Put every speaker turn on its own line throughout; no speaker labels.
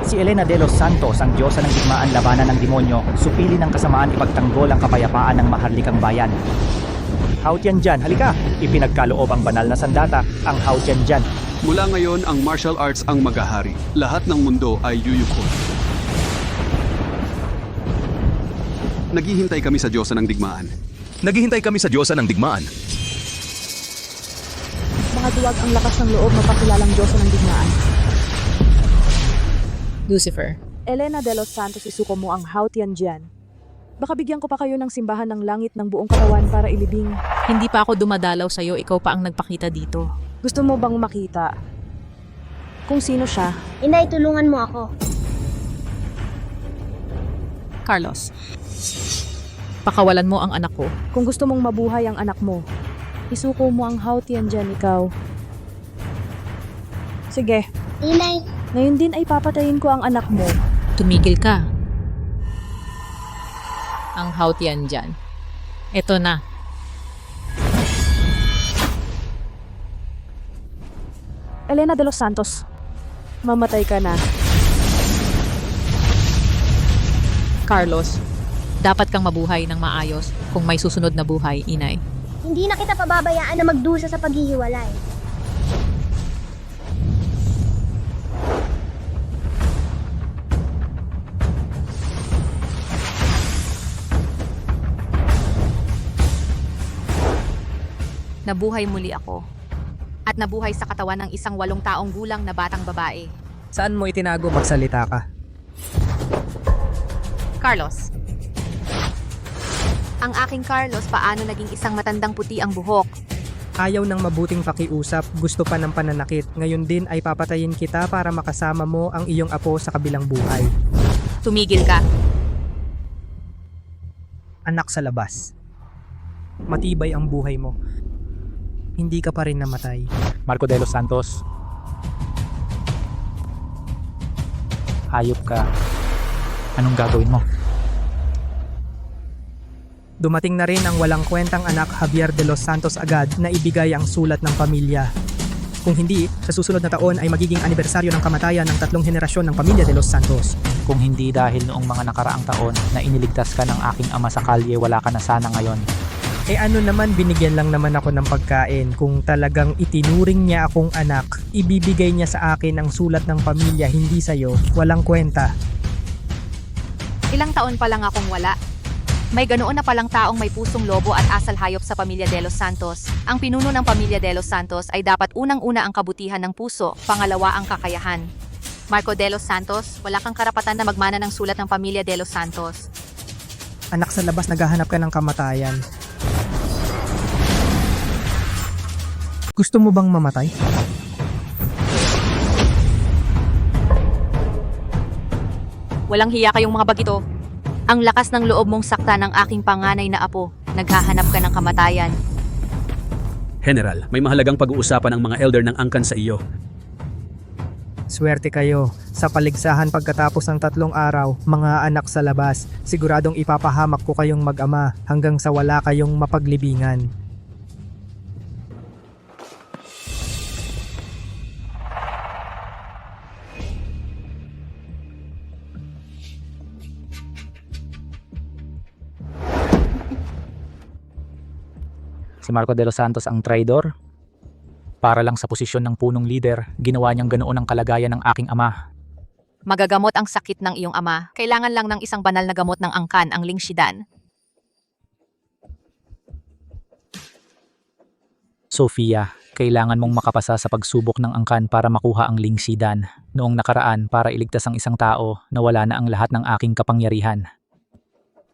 Si Elena de los Santos, ang diyosa ng digmaan labanan ng demonyo, supili ng kasamaan ipagtanggol ang kapayapaan ng maharlikang bayan. Hautian Jan, halika! Ipinagkaloob ang banal na sandata, ang Hautian Jan.
Mula ngayon, ang martial arts ang maghahari. Lahat ng mundo ay yuyuko. Naghihintay kami sa Diyosa ng Digmaan.
Naghihintay kami sa Diyosa ng Digmaan.
Mga duwag ang lakas ng loob mapakilalang Diyosa ng digmaan.
Lucifer.
Elena de los Santos, isuko mo ang Hautian Jan. Baka bigyan ko pa kayo ng simbahan ng langit ng buong katawan para ilibing.
Hindi pa ako dumadalaw sa'yo, ikaw pa ang nagpakita dito.
Gusto mo bang makita kung sino siya?
Inay, tulungan mo ako.
Carlos, pakawalan mo ang anak ko.
Kung gusto mong mabuhay ang anak mo, isuko mo ang Hautian Jan ikaw. Sige,
Inay,
ngayon din ay papatayin ko ang anak mo.
Tumigil ka. Ang Hautian dyan. Ito na.
Elena de los Santos, mamatay ka na.
Carlos, dapat kang mabuhay ng maayos kung may susunod na buhay, inay.
hindi na kita pababayaan na magdusa sa paghihiwalay.
Nabuhay muli ako. At nabuhay sa katawan ng isang 8 taong gulang na batang babae.
Saan mo itinago? Magsalita ka.
Carlos. Ang aking Carlos, paano naging isang matandang puti ang buhok?
Ayaw ng mabuting pakiusap, gusto pa ng pananakit. Ngayon din ay papatayin kita para makasama mo ang iyong apo sa kabilang buhay.
Tumigil ka.
Anak sa labas. Matibay ang buhay mo. Hindi ka pa rin namatay.
Marco de los Santos. Hayop ka. Anong gagawin mo?
Dumating na rin ang walang kwentang anak Javier de los Santos agad na ibigay ang sulat ng pamilya. Kung hindi, sa susunod na taon ay magiging anibersaryo ng kamatayan ng 3 henerasyon ng pamilya de los Santos.
Kung hindi dahil noong mga nakaraang taon na iniligtas ka ng aking ama sa kalye, wala ka na sana ngayon.
Eh ano naman, binigyan lang naman ako ng pagkain. Kung talagang itinuring niya akong anak, ibibigay niya sa akin ang sulat ng pamilya, hindi sa'yo. Walang kwenta.
Ilang taon pa lang akong wala. May ganoon na palang taong may pusong lobo at asal hayop sa pamilya de los Santos. Ang pinuno ng pamilya de los Santos ay dapat unang-una ang kabutihan ng puso, pangalawa ang kakayahan. Marco de los Santos, wala kang karapatan na magmana ng sulat ng pamilya de los Santos.
Anak sa labas, naghahanap ka ng kamatayan. Gusto mo bang mamatay?
Walang hiya kayong mga bagito. Ang lakas ng loob mong sakta ng aking panganay na apo. Naghahanap ka ng kamatayan.
General, may mahalagang pag-uusapan ang mga elder ng angkan sa iyo.
Swerte kayo. Sa paligsahan pagkatapos ng 3 araw, mga anak sa labas, siguradong ipapahamak ko kayong mag-ama hanggang sa wala kayong mapaglibingan.
Si Marco de los Santos ang traidor. Para lang sa posisyon ng punong lider, ginawa niyang ganoon ang kalagayan ng aking ama.
Magagamot ang sakit ng iyong ama. Kailangan lang ng isang banal na gamot ng angkan, ang Lingshidan.
Sofia, kailangan mong makapasa sa pagsubok ng angkan para makuha ang Lingshidan. Noong nakaraan, para iligtas ang isang tao, nawala na ang lahat ng aking kapangyarihan.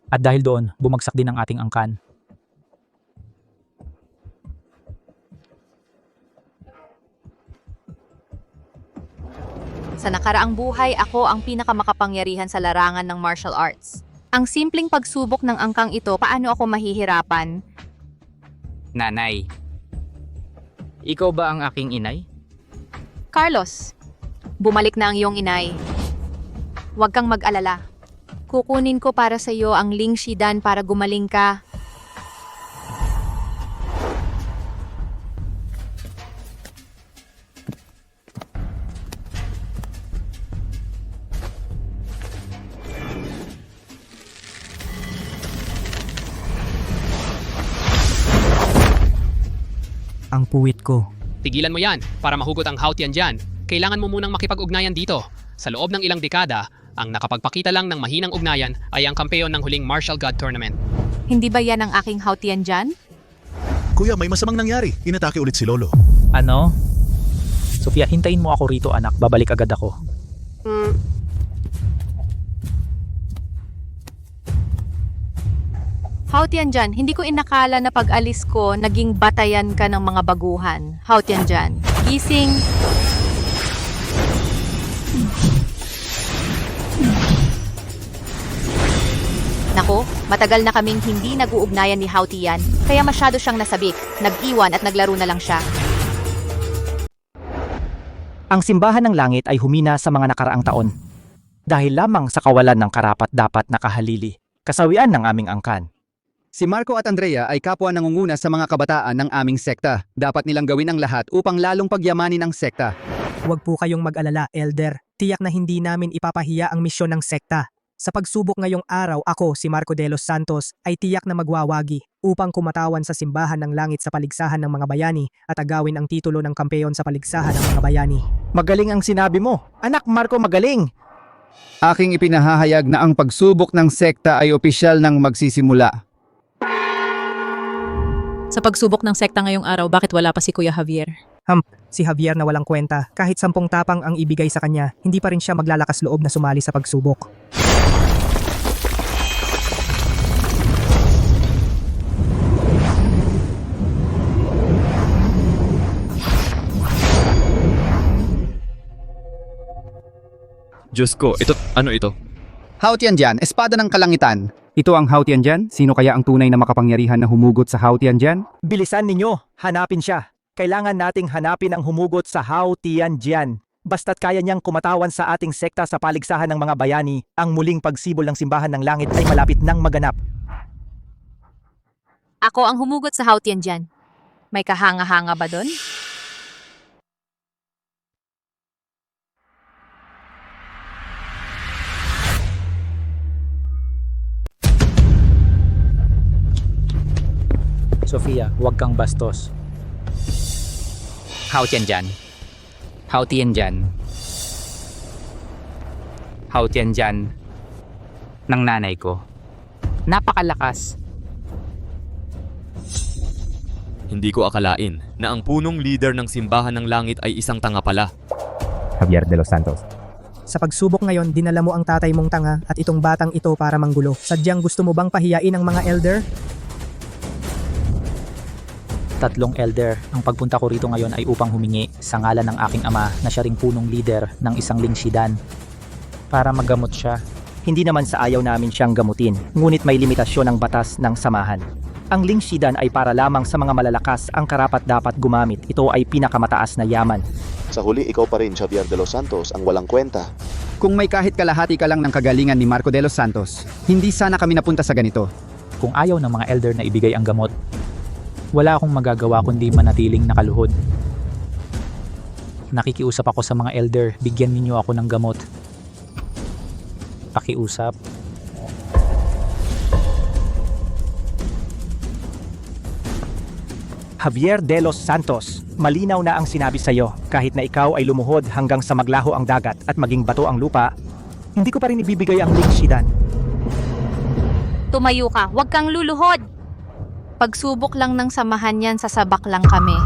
At dahil doon, bumagsak din ang ating angkan.
Sa nakaraang buhay, ako ang pinakamakapangyarihan sa larangan ng martial arts. Ang simpleng pagsubok ng angkang ito, paano ako mahihirapan?
Nanay, ikaw ba ang aking inay?
Carlos, bumalik na ang iyong inay. Huwag kang mag-alala. Kukunin ko para sa iyo ang Lingshidan para gumaling ka.
ang puwit ko.
Tigilan mo yan para mahugot ang Hautian dyan. Kailangan mo munang makipag-ugnayan dito. Sa loob ng ilang dekada, ang nakapagpakita lang ng mahinang ugnayan ay ang kampeon ng huling Martial God Tournament.
Hindi ba yan ang aking Hautian dyan?
Kuya, may masamang nangyari. Inatake ulit si Lolo.
Ano? Sofia, hintayin mo ako rito anak, babalik agad ako.
Hautian dyan, hindi ko inakala na pag-alis ko, naging batayan ka ng mga baguhan. Hautian dyan, gising. Nako, matagal na kaming hindi nag-uugnayan ni Hautian, kaya masyado siyang nasabik, nag-iwan at naglaro na lang siya.
Ang simbahan ng langit ay humina sa mga nakaraang taon. Dahil lamang sa kawalan ng karapat-dapat na kahalili, kasawian ng aming angkan.
Si Marco at Andrea ay kapwa nangunguna sa mga kabataan ng aming sekta. Dapat nilang gawin ang lahat upang lalong pagyamanin ang sekta.
Huwag po kayong mag-alala, Elder. Tiyak na hindi namin ipapahiya ang misyon ng sekta. Sa pagsubok ngayong araw, ako, si Marco de los Santos, ay tiyak na magwawagi upang kumatawan sa simbahan ng langit sa paligsahan ng mga bayani at agawin ang titulo ng kampeon sa paligsahan ng mga bayani.
Magaling ang sinabi mo. Anak Marco, magaling!
Aking ipinahahayag na ang pagsubok ng sekta ay opisyal nang magsisimula.
Sa pagsubok ng sekta ngayong araw, bakit wala pa si Kuya Javier?
Si Javier na walang kwenta, kahit 10 tapang ang ibigay sa kanya, hindi pa rin siya maglalakas loob na sumali sa pagsubok.
Diyos ko, ano ito?
Hautian dyan, espada ng kalangitan.
Ito ang Hautian dyan? Sino kaya ang tunay na makapangyarihan na humugot sa Hautian dyan?
Bilisan ninyo, hanapin siya. Kailangan nating hanapin ang humugot sa Hautian Jian. Basta't kaya niyang kumatawan sa ating sekta sa paligsahan ng mga bayani, ang muling pagsibol ng simbahan ng langit ay malapit nang maganap.
Ako ang humugot sa Hautian dyan. May kahanga-hanga ba doon?
Sofia, huwag kang bastos.
Hautian dyan. Hautian dyan. Hautian dyan. Ng nanay ko. Napakalakas.
Hindi ko akalain na ang punong leader ng simbahan ng langit ay isang tanga pala.
Javier de los Santos.
Sa pagsubok ngayon, dinala mo ang tatay mong tanga at itong batang ito para manggulo. Sadyang gusto mo bang pahiyain ang mga elder?
3 elder. Ang pagpunta ko rito ngayon ay upang humingi sa ngalan ng aking ama na siya ring punong leader ng isang lingsidan para magamot siya.
Hindi naman sa ayaw namin siyang gamutin, ngunit may limitasyon ang batas ng samahan. Ang lingsidan ay para lamang sa mga malalakas ang karapat-dapat gumamit. Ito ay pinakamataas na yaman.
Sa huli, ikaw pa rin, Javier de los Santos, ang walang kwenta.
Kung may kahit kalahati ka lang ng kagalingan ni Marco de los Santos, hindi sana kami napunta sa ganito.
Kung ayaw ng mga elder na ibigay ang gamot, wala akong magagawa kundi manatiling nakaluhod. Nakikiusap ako sa mga elder, bigyan ninyo ako ng gamot. Pakiusap.
Javier de los Santos, malinaw na ang sinabi sa iyo. Kahit na ikaw ay lumuhod hanggang sa maglaho ang dagat at maging bato ang lupa, hindi ko pa rin ibibigay ang lingsidan.
Tumayo ka, huwag kang luluhod! Pagsubok lang ng samahan yan, sasabak lang kami.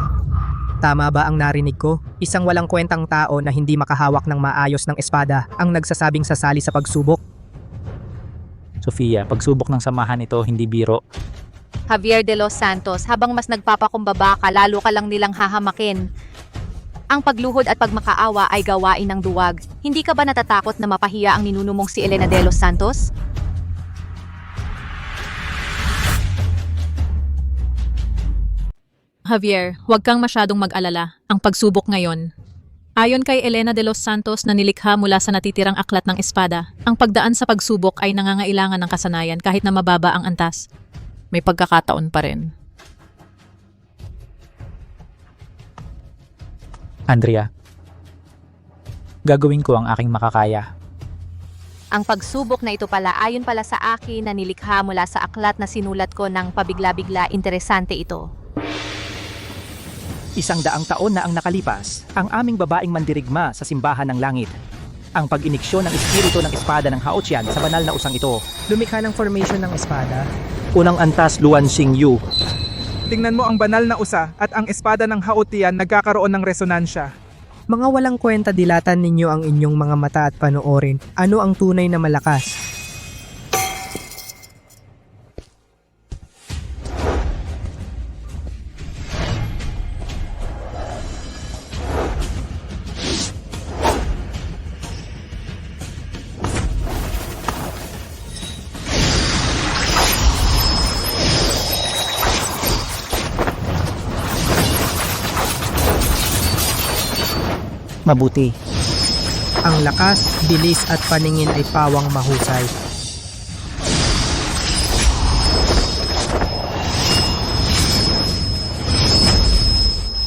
Tama ba ang narinig ko? Isang walang kwentang tao na hindi makahawak ng maayos ng espada ang nagsasabing sasali sa pagsubok.
Sofia, pagsubok ng samahan ito hindi biro.
Javier de los Santos, habang mas nagpapakumbaba ka, lalo ka lang nilang hahamakin. Ang pagluhod at pagmakaawa ay gawain ng duwag. Hindi ka ba natatakot na mapahiya ang ninuno mong si Elena de los Santos?
Javier, huwag kang masyadong mag-alala. Ang pagsubok ngayon. Ayon kay Elena de los Santos na nilikha mula sa natitirang aklat ng espada, ang pagdaan sa pagsubok ay nangangailangan ng kasanayan kahit na mababa ang antas. May pagkakataon pa rin.
Andrea, gagawin ko ang aking makakaya.
Ang pagsubok na ito pala ayon pala sa akin na nilikha mula sa aklat na sinulat ko ng pabigla-bigla, interesante ito.
100 taon na ang nakalipas, ang aming babaeng mandirigma sa simbahan ng langit. Ang pag-iniksyon ng espiritu ng espada ng Haotian sa banal na usang ito.
Lumikha ng formation ng espada.
Unang antas Luan Xingyu.
Tingnan mo ang banal na usa at ang espada ng Haotian nagkakaroon ng resonansya. Mga walang kwenta, dilatan ninyo ang inyong mga mata at panoorin. Ano ang tunay na malakas?
Mabuti.
Ang lakas, bilis at paningin ay pawang mahusay.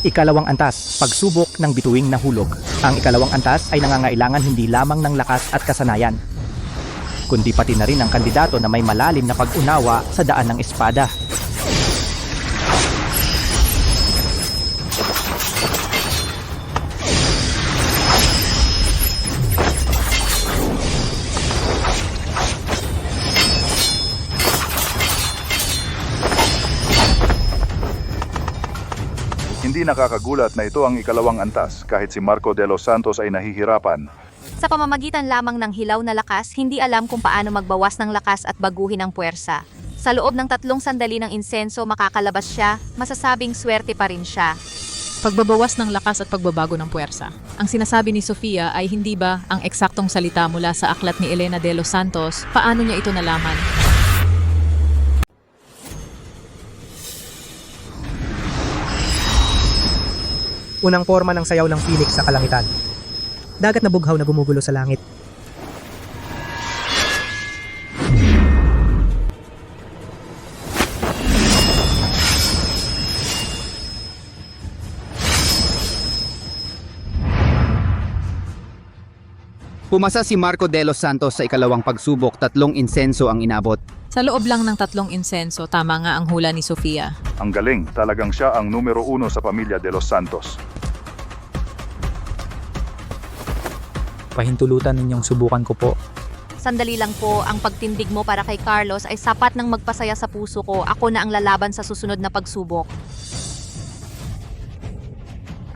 Ikalawang antas, pagsubok ng bituing nahulog. Ang ikalawang antas ay nangangailangan hindi lamang ng lakas at kasanayan, kundi pati na rin ang kandidato na may malalim na pag-unawa sa daan ng espada.
Hindi nakakagulat na ito ang ikalawang antas kahit si Marco de los Santos ay nahihirapan.
Sa pamamagitan lamang ng hilaw na lakas, hindi alam kung paano magbawas ng lakas at baguhin ang puwersa. Sa loob ng 3 sandali ng insenso makakalabas siya, masasabing swerte pa rin siya.
Pagbabawas ng lakas at pagbabago ng puwersa. Ang sinasabi ni Sofia ay hindi ba ang eksaktong salita mula sa aklat ni Elena de los Santos? Paano niya ito nalaman?
Unang forma ng sayaw ng Phoenix sa kalangitan. Dagat na bughaw na gumugulo sa langit.
Pumasa si Marco de los Santos sa ikalawang pagsubok, 3 insenso ang inabot.
Sa loob lang ng 3 insenso, tama nga ang hula ni Sofia.
Ang galing, talagang siya ang numero 1 sa pamilya de los Santos.
Pahintulutan ninyong subukan ko po.
Sandali lang po, ang pagtindig mo para kay Carlos ay sapat ng magpasaya sa puso ko. Ako na ang lalaban sa susunod na pagsubok.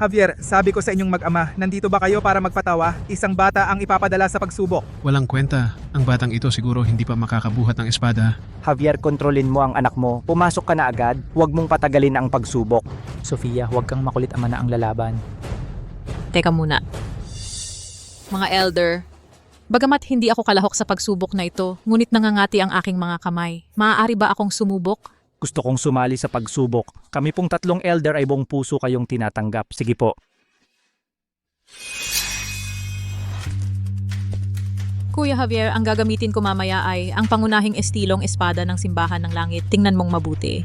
Javier, sabi ko sa inyong mag-ama, nandito ba kayo para magpatawa? Isang bata ang ipapadala sa pagsubok.
Walang kwenta. Ang batang ito siguro hindi pa makakabuhat ng espada.
Javier, kontrolin mo ang anak mo. Pumasok ka na agad. Huwag mong patagalin ang pagsubok.
Sofia, huwag kang makulit, ama na ang lalaban.
Teka muna. Mga elder, bagamat hindi ako kalahok sa pagsubok na ito, ngunit nangangati ang aking mga kamay. Maaari ba akong sumubok?
Gusto kong sumali sa pagsubok. Kami pong 3 elder ay buong puso kayong tinatanggap. Sige po.
Kuya Javier, ang gagamitin ko mamaya ay ang pangunahing estilong espada ng simbahan ng langit. Tingnan mong mabuti.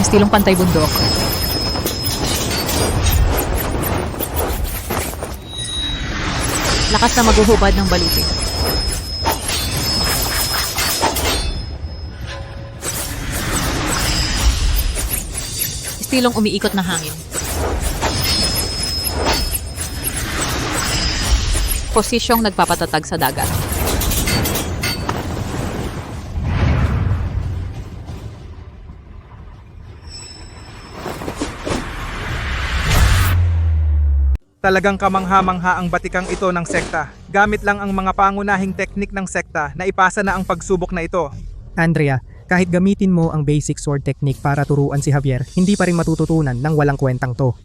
Estilong pantay bundok. Lakas na maghuhubad ng baluti. Estilong umiikot na hangin. Posisyong nagpapatatag sa dagat.
Talagang kamangha-mangha ang batikang ito ng sekta. Gamit lang ang mga pangunahing teknik ng sekta na ipasa na ang pagsubok na ito. Andrea, kahit gamitin mo ang basic sword technique para turuan si Javier, hindi pa rin matututunan ng walang kwentang to.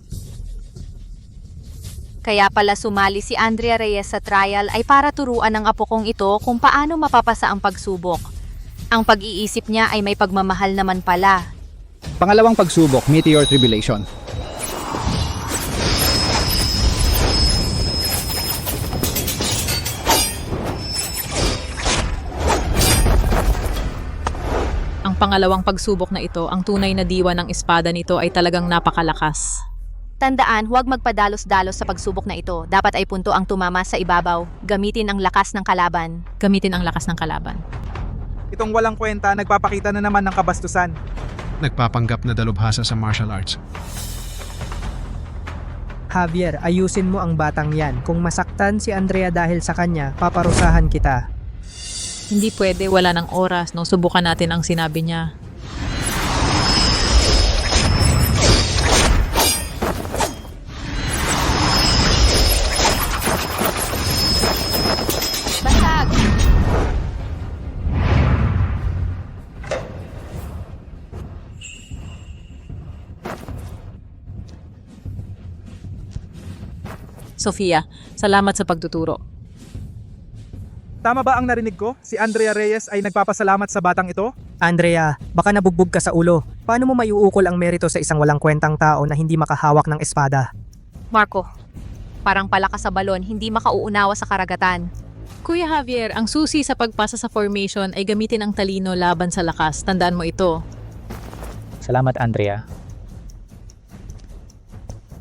Kaya pala sumali si Andrea Reyes sa trial ay para turuan ng apo kong ito kung paano mapapasa ang pagsubok. Ang pag-iisip niya ay may pagmamahal naman pala.
Pangalawang pagsubok, Meteor Tribulation.
Ang pangalawang pagsubok na ito, ang tunay na diwa ng espada nito ay talagang napakalakas.
Tandaan, huwag magpadalos-dalos sa pagsubok na ito. Dapat ay punto ang tumama sa ibabaw. Gamitin ang lakas ng kalaban.
Gamitin ang lakas ng kalaban.
Itong walang kwenta, nagpapakita na naman ng kabastusan.
Nagpapanggap na dalubhasa sa martial arts.
Javier, ayusin mo ang batang yan. Kung masaktan si Andrea dahil sa kanya, paparusahan kita.
Hindi pwede, wala ng oras, no? Subukan natin ang sinabi niya.
Basag!
Sofia, salamat sa pagtuturo.
Tama ba ang narinig ko? Si Andrea Reyes ay nagpapasalamat sa batang ito? Andrea, baka nabugbog ka sa ulo. Paano mo maiuukol ang merito sa isang walang kwentang tao na hindi makahawak ng espada?
Marco, parang palakas sa balon, hindi makauunawa sa karagatan.
Kuya Javier, ang susi sa pagpasa sa formation ay gamitin ang talino laban sa lakas. Tandaan mo ito.
Salamat, Andrea.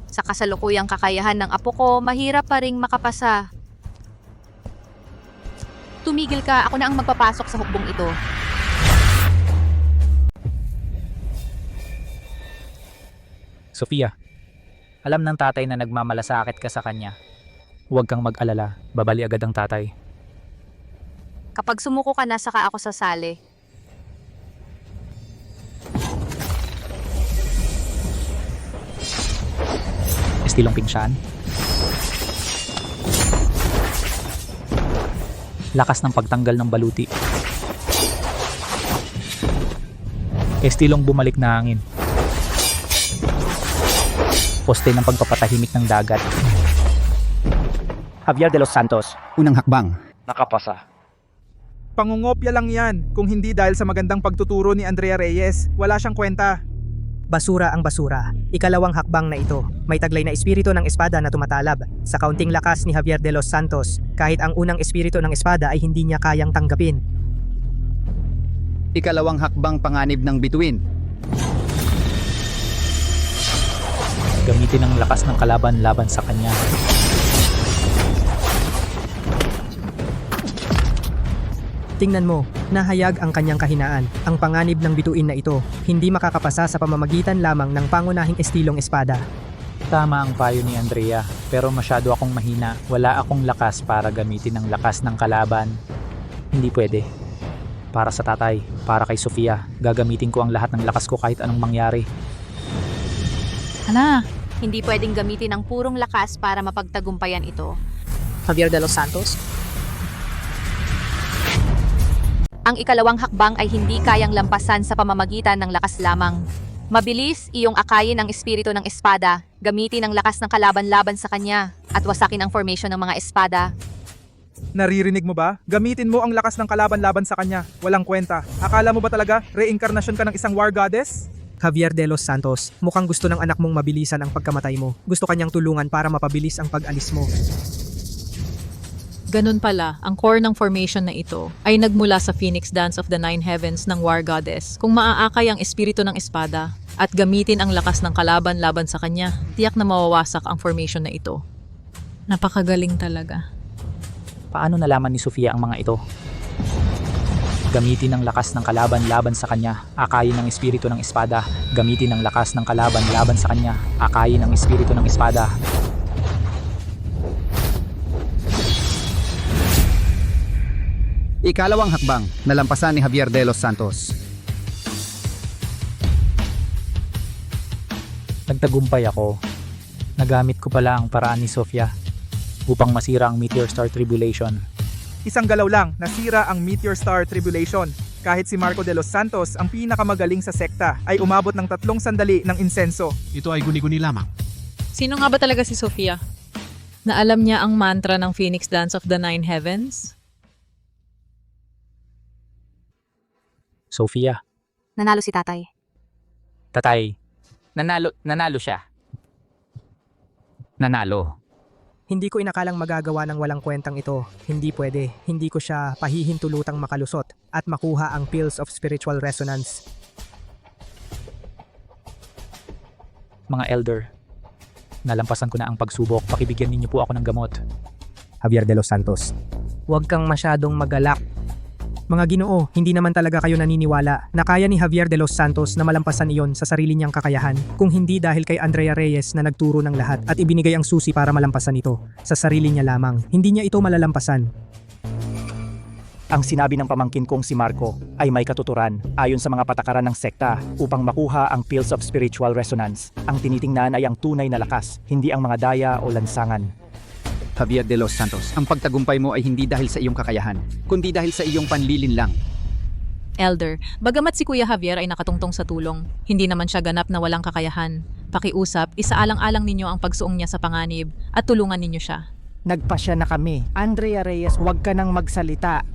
Sa kasalukuyang kakayahan ng apo ko, mahirap pa ring makapasa. Tumigil ka, ako na ang magpapasok sa hukbong ito.
Sofia, alam ng tatay na nagmamalasakit ka sa kanya. Huwag kang mag-alala, babali agad ang tatay.
Kapag sumuko ka na, saka ako sasali.
Estilong pinsyan. Lakas ng pagtanggal ng baluti. Estilong bumalik na hangin. Poste ng pagpapatahimik ng dagat.
Javier de los Santos.
Unang hakbang.
Nakapasa.
Pangungopya lang yan. Kung hindi dahil sa magandang pagtuturo ni Andrea Reyes, wala siyang kwenta. Basura ang basura. Ikalawang hakbang na ito. May taglay na espiritu ng espada na tumatalab. Sa kaunting lakas ni Javier de los Santos, kahit ang unang espiritu ng espada ay hindi niya kayang tanggapin.
Ikalawang hakbang panganib ng bituin.
Gamitin ang lakas ng kalaban laban sa kanya.
Tingnan mo, nahayag ang kanyang kahinaan. Ang panganib ng bituin na ito, hindi makakapasa sa pamamagitan lamang ng pangunahing estilong espada.
Tama ang payo ni Andrea, pero masyado akong mahina. Wala akong lakas para gamitin ang lakas ng kalaban. Hindi pwede. Para sa tatay, para kay Sofia, gagamitin ko ang lahat ng lakas ko kahit anong mangyari.
Hala,
Hindi pwedeng gamitin ang purong lakas para mapagtagumpayan ito.
Javier de los Santos.
Ang ikalawang hakbang ay hindi kayang lampasan sa pamamagitan ng lakas lamang. Mabilis, iyong akayin ang espiritu ng espada, gamitin ang lakas ng kalaban-laban sa kanya, at wasakin ang formation ng mga espada.
Naririnig mo ba? Gamitin mo ang lakas ng kalaban-laban sa kanya. Walang kwenta. Akala mo ba talaga reinkarnasyon ka ng isang war goddess? Javier de los Santos, mukhang gusto ng anak mong mabilisan ang pagkamatay mo. Gusto kanyang tulungan para mapabilis ang pag-alis mo.
Ganun pala, ang core ng formation na ito ay nagmula sa Phoenix Dance of the Nine Heavens ng War Goddess. Kung maaakay ang espiritu ng espada at gamitin ang lakas ng kalaban laban sa kanya, tiyak na mawawasak ang formation na ito. Napakagaling talaga.
Paano nalaman ni Sofia ang mga ito? Gamitin ang lakas ng kalaban laban sa kanya, akayin ang espiritu ng espada. Gamitin ang lakas ng kalaban laban sa kanya, akayin ang espiritu ng espada.
Ikalawang hakbang, nalampasan ni Javier de los Santos.
Nagtagumpay ako. Nagamit ko pala ang paraan ni Sofia upang masira ang Meteor Star Tribulation.
Isang galaw lang, nasira ang Meteor Star Tribulation. Kahit si Marco de los Santos, ang pinakamagaling sa sekta, ay umabot ng 3 sandali ng insenso.
Ito ay guni-guni lamang.
Sino nga ba talaga si Sofia? Na alam niya ang mantra ng Phoenix Dance of the Nine Heavens?
Sofia.
Nanalo si tatay.
Tatay.
Nanalo siya. Nanalo.
Hindi ko inakalang magagawa ng walang kwentang ito. Hindi pwede. Hindi ko siya pahihintulutang makalusot at makuha ang pills of spiritual resonance.
Mga elder. Nalampasan ko na ang pagsubok. Pakibigyan ninyo po ako ng gamot.
Javier de los Santos.
Huwag kang masyadong magalak. Mga Ginoo, hindi naman talaga kayo naniniwala na kaya ni Javier de los Santos na malampasan iyon sa sarili niyang kakayahan kung hindi dahil kay Andrea Reyes na nagturo ng lahat at ibinigay ang susi para malampasan ito. Sa sarili niya lamang, hindi niya ito malalampasan.
Ang sinabi ng pamangkin kong si Marco ay may katuturan ayon sa mga patakaran ng sekta upang makuha ang Pills of Spiritual Resonance. Ang tinitingnan ay ang tunay na lakas, hindi ang mga daya o lansangan.
Javier de los Santos, ang pagtagumpay mo ay hindi dahil sa iyong kakayahan, kundi dahil sa iyong panlilinlang.
Elder, bagamat si Kuya Javier ay nakatungtong sa tulong, hindi naman siya ganap na walang kakayahan. Pakiusap, isaalang-alang ninyo ang pagsuong niya sa panganib at tulungan ninyo siya.
Nagpasya na kami. Andrea Reyes, huwag ka nang magsalita.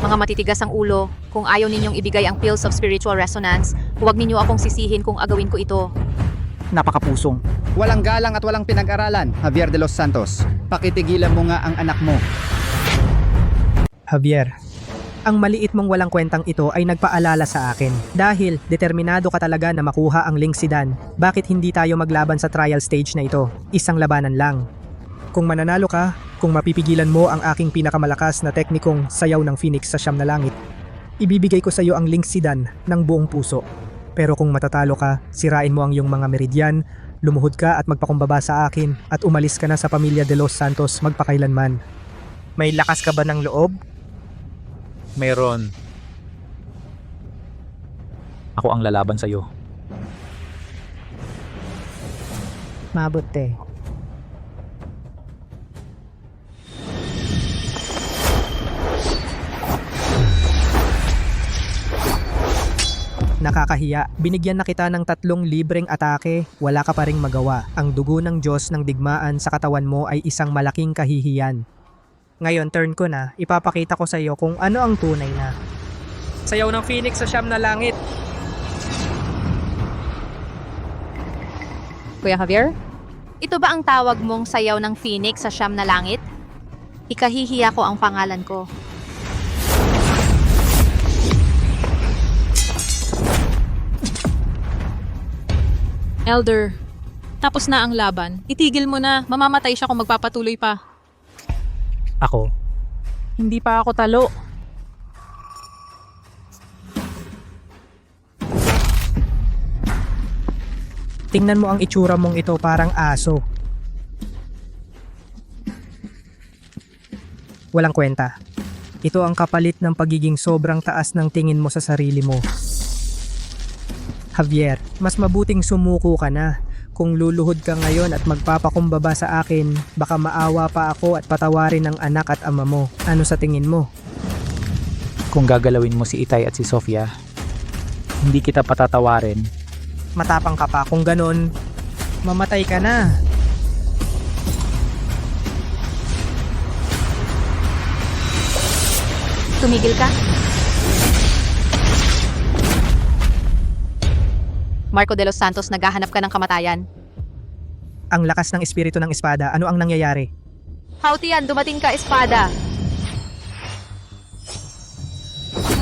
Mga matitigas ang ulo, kung ayaw ninyong ibigay ang Pills of Spiritual Resonance, huwag ninyo akong sisihin kung agawin ko ito.
Napakapusong.
Walang galang at walang pinag-aralan, Javier de los Santos. Pakitigilan mo nga ang anak mo.
Javier, ang maliit mong walang kwentang ito ay nagpaalala sa akin. Dahil determinado ka talaga na makuha ang Ling Sidan, bakit hindi tayo maglaban sa trial stage na ito? Isang labanan lang. Kung mananalo ka, kung mapipigilan mo ang aking pinakamalakas na teknikong sayaw ng Phoenix sa Siyam na Langit, ibibigay ko sa iyo ang Ling Sidan ng buong puso. Pero kung matatalo ka, sirain mo ang iyong mga meridyan, lumuhod ka at magpakumbaba sa akin at umalis ka na sa pamilya de los Santos magpakailanman. May lakas ka ba ng loob?
Meron. Ako ang lalaban sa iyo.
Mabuti. Nakakahiya, binigyan na kita ng 3 libreng atake, wala ka pa ring magawa. Ang dugo ng Diyos ng digmaan sa katawan mo ay isang malaking kahihiyan. Ngayon, turn ko na, ipapakita ko sa iyo kung ano ang tunay na. Sayaw ng Phoenix sa Siyam na Langit.
Kuya Javier? Ito ba ang tawag mong sayaw ng Phoenix sa Siyam na Langit? Ikahihiya ko ang pangalan ko.
Elder, tapos na ang laban. Itigil mo na, mamamatay siya kung magpapatuloy pa.
Ako?
Hindi pa ako talo.
Tingnan mo ang itsura mong ito, parang aso. Walang kwenta. Ito ang kapalit ng pagiging sobrang taas ng tingin mo sa sarili mo. Javier, mas mabuting sumuko ka na. Kung luluhod ka ngayon at magpapakumbaba sa akin, baka maawa pa ako at patawarin ng anak at ama mo. Ano sa tingin mo?
Kung gagalawin mo si Itay at si Sofia, hindi kita patatawarin.
Matapang ka pa. Kung ganon, mamatay ka na.
Tumigil ka? Marco de los Santos, naghahanap ka ng kamatayan.
Ang lakas ng espiritu ng espada, ano ang nangyayari?
Hautian, dumating ka, espada.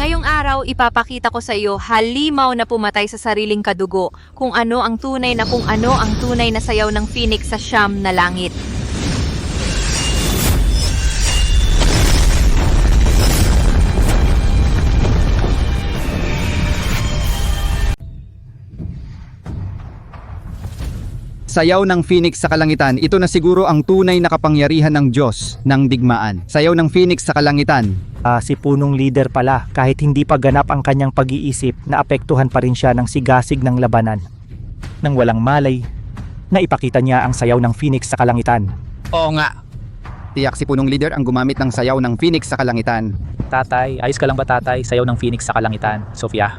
Ngayong araw, ipapakita ko sa iyo halimaw na pumatay sa sariling kadugo kung ano ang tunay na sayaw ng Phoenix sa Siyam na Langit.
Sayaw ng Phoenix sa kalangitan, ito na siguro ang tunay na kapangyarihan ng Diyos ng digmaan. Sayaw ng Phoenix sa kalangitan.
Si punong leader pala, kahit hindi pa ganap ang kanyang pag-iisip, naapektuhan pa rin siya ng sigasig ng labanan. Nang walang malay, naipakita niya ang sayaw ng Phoenix sa kalangitan.
Oo nga. Tiyak si punong leader ang gumamit ng sayaw ng Phoenix sa kalangitan.
Tatay, ayos ka lang ba tatay? Sayaw ng Phoenix sa kalangitan. Sofia.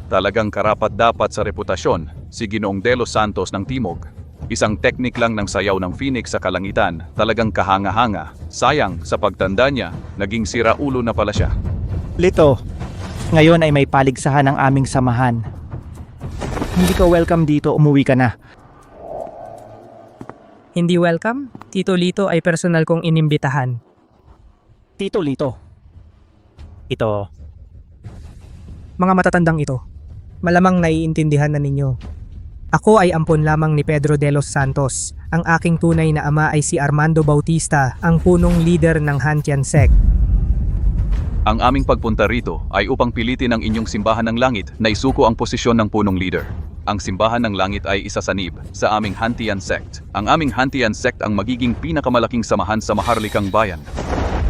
Talagang karapat-dapat sa reputasyon si Ginoong De Los Santos ng Timog. Isang teknik lang ng sayaw ng Phoenix sa kalangitan, talagang kahanga-hanga. Sayang, sa pagtanda niya, naging siraulo na pala siya.
Lito, ngayon ay may paligsahan ng aming samahan. Hindi ka welcome dito, umuwi ka na.
Hindi welcome? Tito Lito ay personal kong inimbitahan.
Tito Lito. Ito,
Mga matatandang ito, malamang naiintindihan na ninyo. Ako ay ampon lamang ni Pedro de los Santos. Ang aking tunay na ama ay si Armando Bautista, ang punong leader ng Hantian Sect.
Ang aming pagpunta rito ay upang pilitin ang inyong simbahan ng langit na isuko ang posisyon ng punong leader. Ang simbahan ng langit ay isasanib sa aming Hantian Sect. Ang aming Hantian Sect ang magiging pinakamalaking samahan sa maharlikang bayan.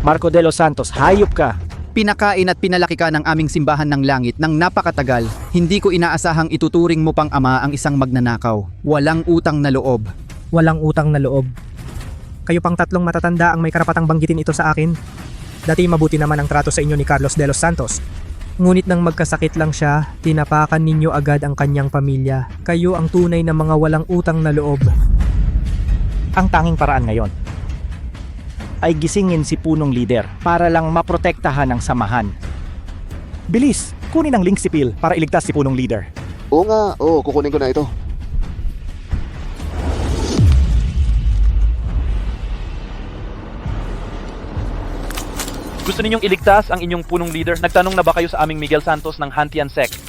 Marco de los Santos, hayop ka!
Pinakain at pinalaki ka ng aming simbahan ng langit ng napakatagal. Hindi ko inaasahang ituturing mo pang ama ang isang magnanakaw. Walang utang na loob.
Walang utang na loob. Kayo pang tatlong matatanda ang may karapatang banggitin ito sa akin. Dati mabuti naman ang trato sa inyo ni Carlos de los Santos. Ngunit nang magkasakit lang siya, tinapakan ninyo agad ang kanyang pamilya. Kayo ang tunay na mga walang utang na loob.
Ang tanging paraan ngayon ay gisingin si punong leader para lang maprotektahan ang samahan. Bilis, kunin ang link si Phil para iligtas si punong leader.
Oo nga, kukunin ko na ito.
Gusto ninyong iligtas ang inyong punong leader? Nagtanong na ba kayo sa aming Miguel Santos ng Hantian Sect?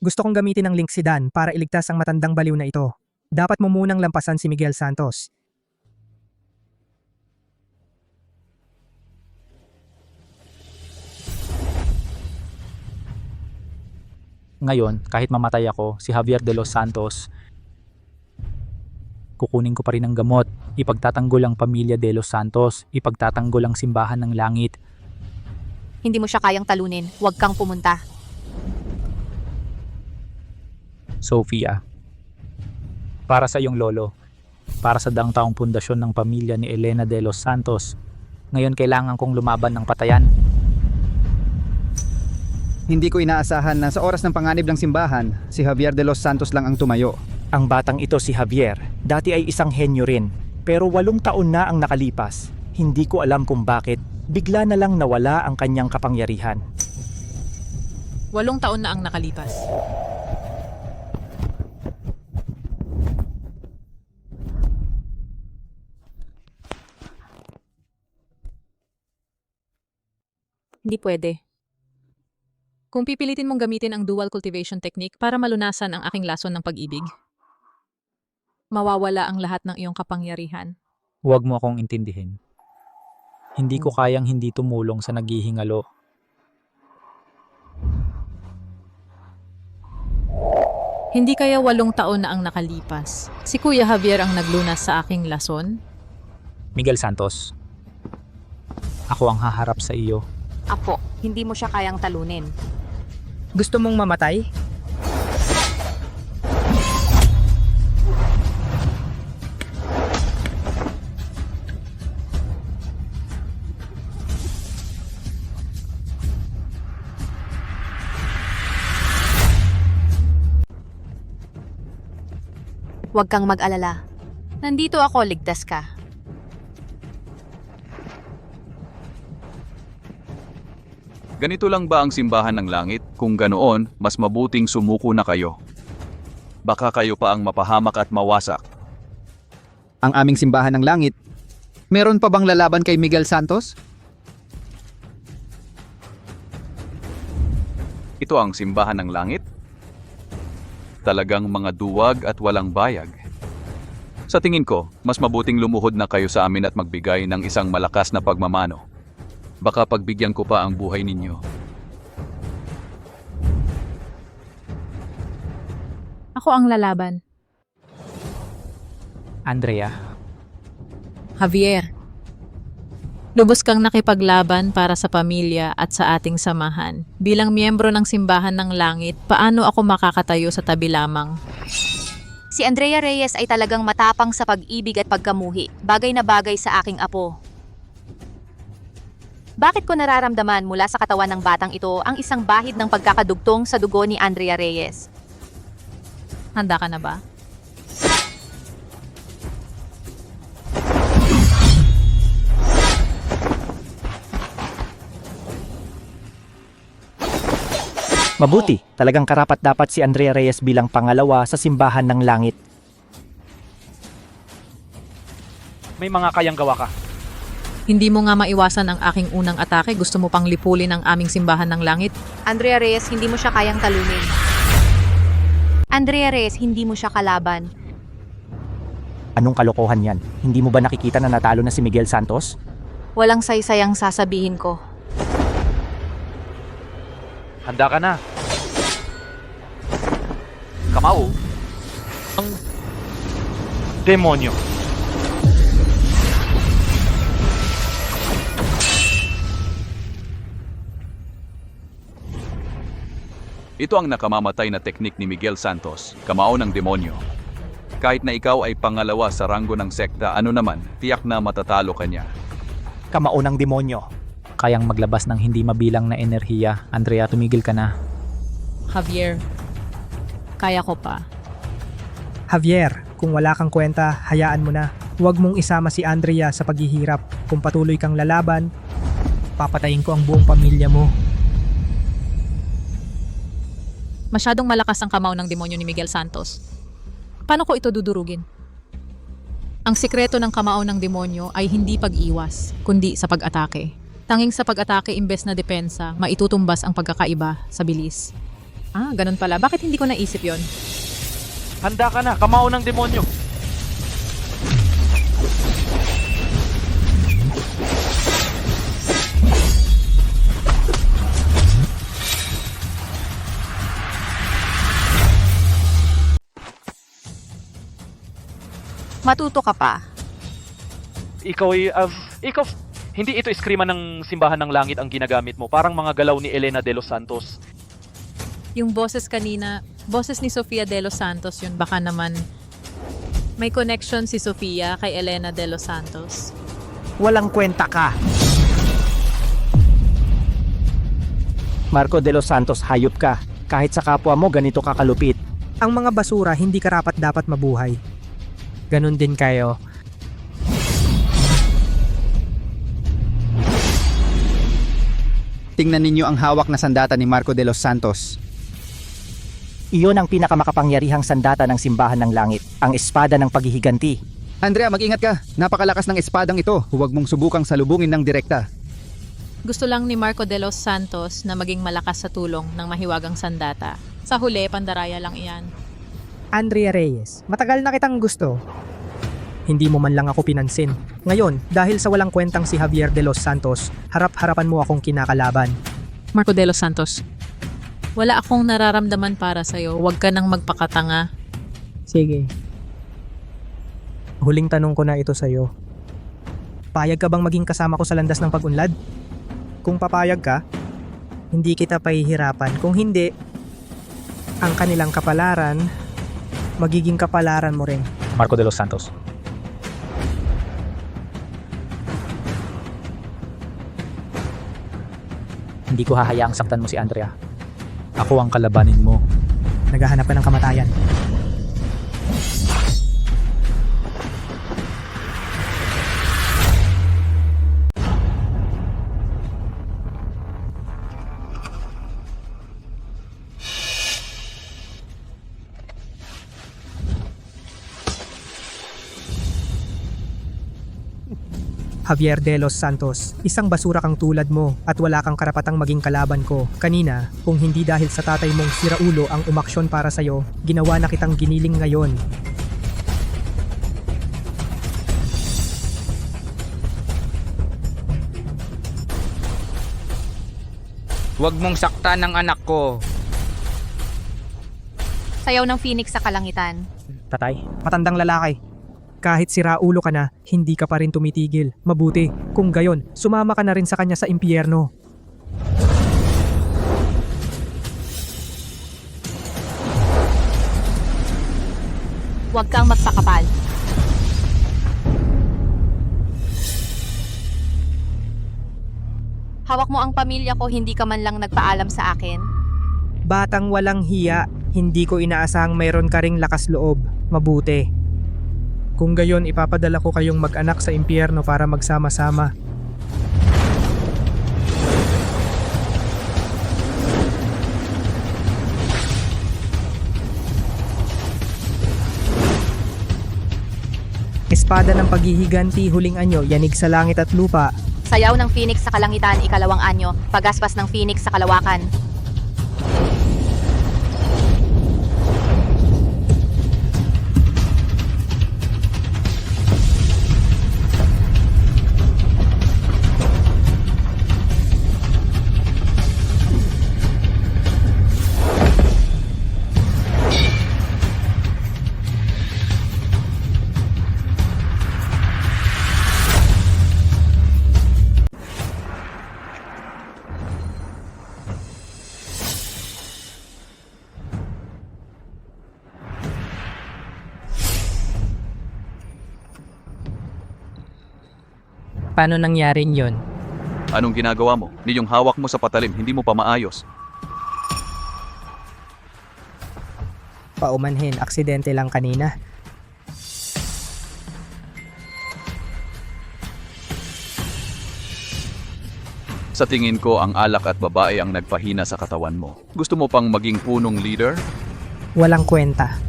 Gusto kong gamitin ang link si Dan para iligtas ang matandang baliw na ito. Dapat mo munang lampasan si Miguel Santos.
Ngayon, kahit mamatay ako, si Javier de los Santos, kukunin ko pa rin ang gamot. Ipagtatanggol ang pamilya de los Santos. Ipagtatanggol ang simbahan ng langit.
Hindi mo siya kayang talunin. Huwag kang pumunta.
Sofia, para sa iyong lolo, para sa dangtaong pundasyon ng pamilya ni Elena de los Santos, ngayon kailangan kong lumaban ng patayan.
Hindi ko inaasahan na sa oras ng panganib ng simbahan, si Javier de los Santos lang ang tumayo.
Ang batang ito si Javier, dati ay isang henyo rin, pero 8 taon na ang nakalipas. Hindi ko alam kung bakit, bigla na lang nawala ang kanyang kapangyarihan.
8 taon na ang nakalipas. Hindi pwede. Kung pipilitin mong gamitin ang dual cultivation technique para malunasan ang aking lason ng pag-ibig, mawawala ang lahat ng iyong kapangyarihan.
Huwag mo akong intindihin. Hindi ko kayang hindi tumulong sa naghihingalo.
Hindi kaya 8 taon na ang nakalipas. Si Kuya Javier ang naglunas sa aking lason?
Miguel Santos, ako ang haharap sa iyo.
Apo, hindi mo siya kayang talunin.
Gusto mong mamatay?
Huwag kang mag-alala. Nandito ako, ligtas ka.
Ganito lang ba ang simbahan ng langit? Kung ganoon, mas mabuting sumuko na kayo. Baka kayo pa ang mapahamak at mawasak.
Ang aming simbahan ng langit, meron pa bang lalaban kay Miguel Santos?
Ito ang simbahan ng langit? Talagang mga duwag at walang bayag. Sa tingin ko, mas mabuting lumuhod na kayo sa amin at magbigay ng isang malakas na pagmamano. Baka pagbigyan ko pa ang buhay ninyo.
Ako ang lalaban.
Andrea,
Javier, lubos kang nakipaglaban para sa pamilya at sa ating samahan. Bilang miyembro ng Simbahan ng Langit, paano ako makakatayo sa tabi lamang?
Si Andrea Reyes ay talagang matapang sa pag-ibig at pagkamuhi. Bagay na bagay sa aking apo. Bakit ko nararamdaman mula sa katawan ng batang ito ang isang bahid ng pagkakadugtong sa dugo ni Andrea Reyes?
Handa ka na ba?
Mabuti, talagang karapat-dapat si Andrea Reyes bilang pangalawa sa Simbahan ng Langit.
May mga kayang gawa ka.
Hindi mo nga maiwasan ang aking unang atake. Gusto mo pang lipulin ang aming simbahan ng langit?
Andrea Reyes, hindi mo siya kayang talunin. Andrea Reyes, hindi mo siya kalaban.
Anong kalokohan yan? Hindi mo ba nakikita na natalo na si Miguel Santos?
Walang saysayang sasabihin ko.
Handa ka na. Kamao. Ang demonyo.
Ito ang nakamamatay na teknik ni Miguel Santos, kamao ng demonyo. Kahit na ikaw ay pangalawa sa ranggo ng sekta, ano naman, tiyak na matatalo ka niya.
Kamao ng demonyo.
Kayang maglabas ng hindi mabilang na enerhiya. Andrea, tumigil ka na.
Javier, kaya ko pa.
Javier, kung wala kang kwenta, hayaan mo na. Huwag mong isama si Andrea sa paghihirap. Kung patuloy kang lalaban, papatayin ko ang buong pamilya mo.
Masyadong malakas ang kamao ng demonyo ni Miguel Santos. Paano ko ito dudurugin? Ang sikreto ng kamao ng demonyo ay hindi pag-iwas, kundi sa pag-atake. Tanging sa pag-atake imbes na depensa, maitutumbas ang pagkakaiba sa bilis. Ganun pala. Bakit hindi ko naisip yon?
Handa ka na, kamao ng demonyo.
Matuto ka pa.
Hindi ito iskrima ng simbahan ng langit ang ginagamit mo. Parang mga galaw ni Elena de los Santos.
Yung boses kanina, boses ni Sofia de los Santos yun. Baka naman may connection si Sofia kay Elena de los Santos.
Walang kwenta ka. Marco de los Santos, hayop ka. Kahit sa kapwa mo, ganito ka kalupit.
Ang mga basura hindi karapat dapat mabuhay. Ganon din kayo.
Tingnan ninyo ang hawak na sandata ni Marco de los Santos.
Iyon ang pinakamakapangyarihang sandata ng simbahan ng langit, ang espada ng paghihiganti.
Andrea, mag-ingat ka. Napakalakas ng espadang ito. Huwag mong subukang salubungin ng direkta.
Gusto lang ni Marco de los Santos na maging malakas sa tulong ng mahiwagang sandata. Sa huli, pandaraya lang iyan.
Andrea Reyes, matagal na kitang gusto. Hindi mo man lang ako pinansin. Ngayon, dahil sa walang kwentang si Javier de los Santos, harap-harapan mo akong kinakalaban.
Marco de los Santos, wala akong nararamdaman para sa'yo. Huwag ka nang magpakatanga.
Sige. Huling tanong ko na ito sa'yo. Payag ka bang maging kasama ko sa landas ng pag-unlad? Kung papayag ka, hindi kita pahihirapan. Kung hindi, ang kanilang kapalaran, magiging kapalaran mo rin.
Marco de los Santos. Hindi ko hahayaang saktan mo si Andrea. Ako ang kalabanin mo.
Naghahanap ka ng kamatayan. Javier de los Santos, isang basura kang tulad mo at wala kang karapatang maging kalaban ko. Kanina, kung hindi dahil sa tatay mong siraulo ang umaksyon para sa'yo, ginawa na kitang giniling ngayon.
Huwag mong saktan ang anak ko.
Sayaw ng Phoenix sa kalangitan.
Tatay.
Matandang lalaki. Kahit siraulo ka na, hindi ka pa rin tumitigil. Mabuti, kung gayon, sumama ka na rin sa kanya sa impyerno.
Huwag kang magpakapal. Hawak mo ang pamilya ko, hindi ka man lang nagpaalam sa akin.
Batang walang hiya, hindi ko inaasahang mayroon ka ring lakas loob. Mabuti. Kung gayon, ipapadala ko kayong mag-anak sa impyerno para magsama-sama. espada ng paghihiganti, huling anyo, yanig sa langit at lupa.
Sayaw ng Phoenix sa kalangitan, ikalawang anyo. Pagaspas ng Phoenix sa kalawakan.
Paano nangyari yon?
Anong ginagawa mo? Ni yung hawak mo sa patalim, hindi mo pa maayos.
Paumanhin, aksidente lang kanina.
Sa tingin ko, ang alak at babae ang nagpahina sa katawan mo. Gusto mo pang maging punong leader?
Walang kwenta.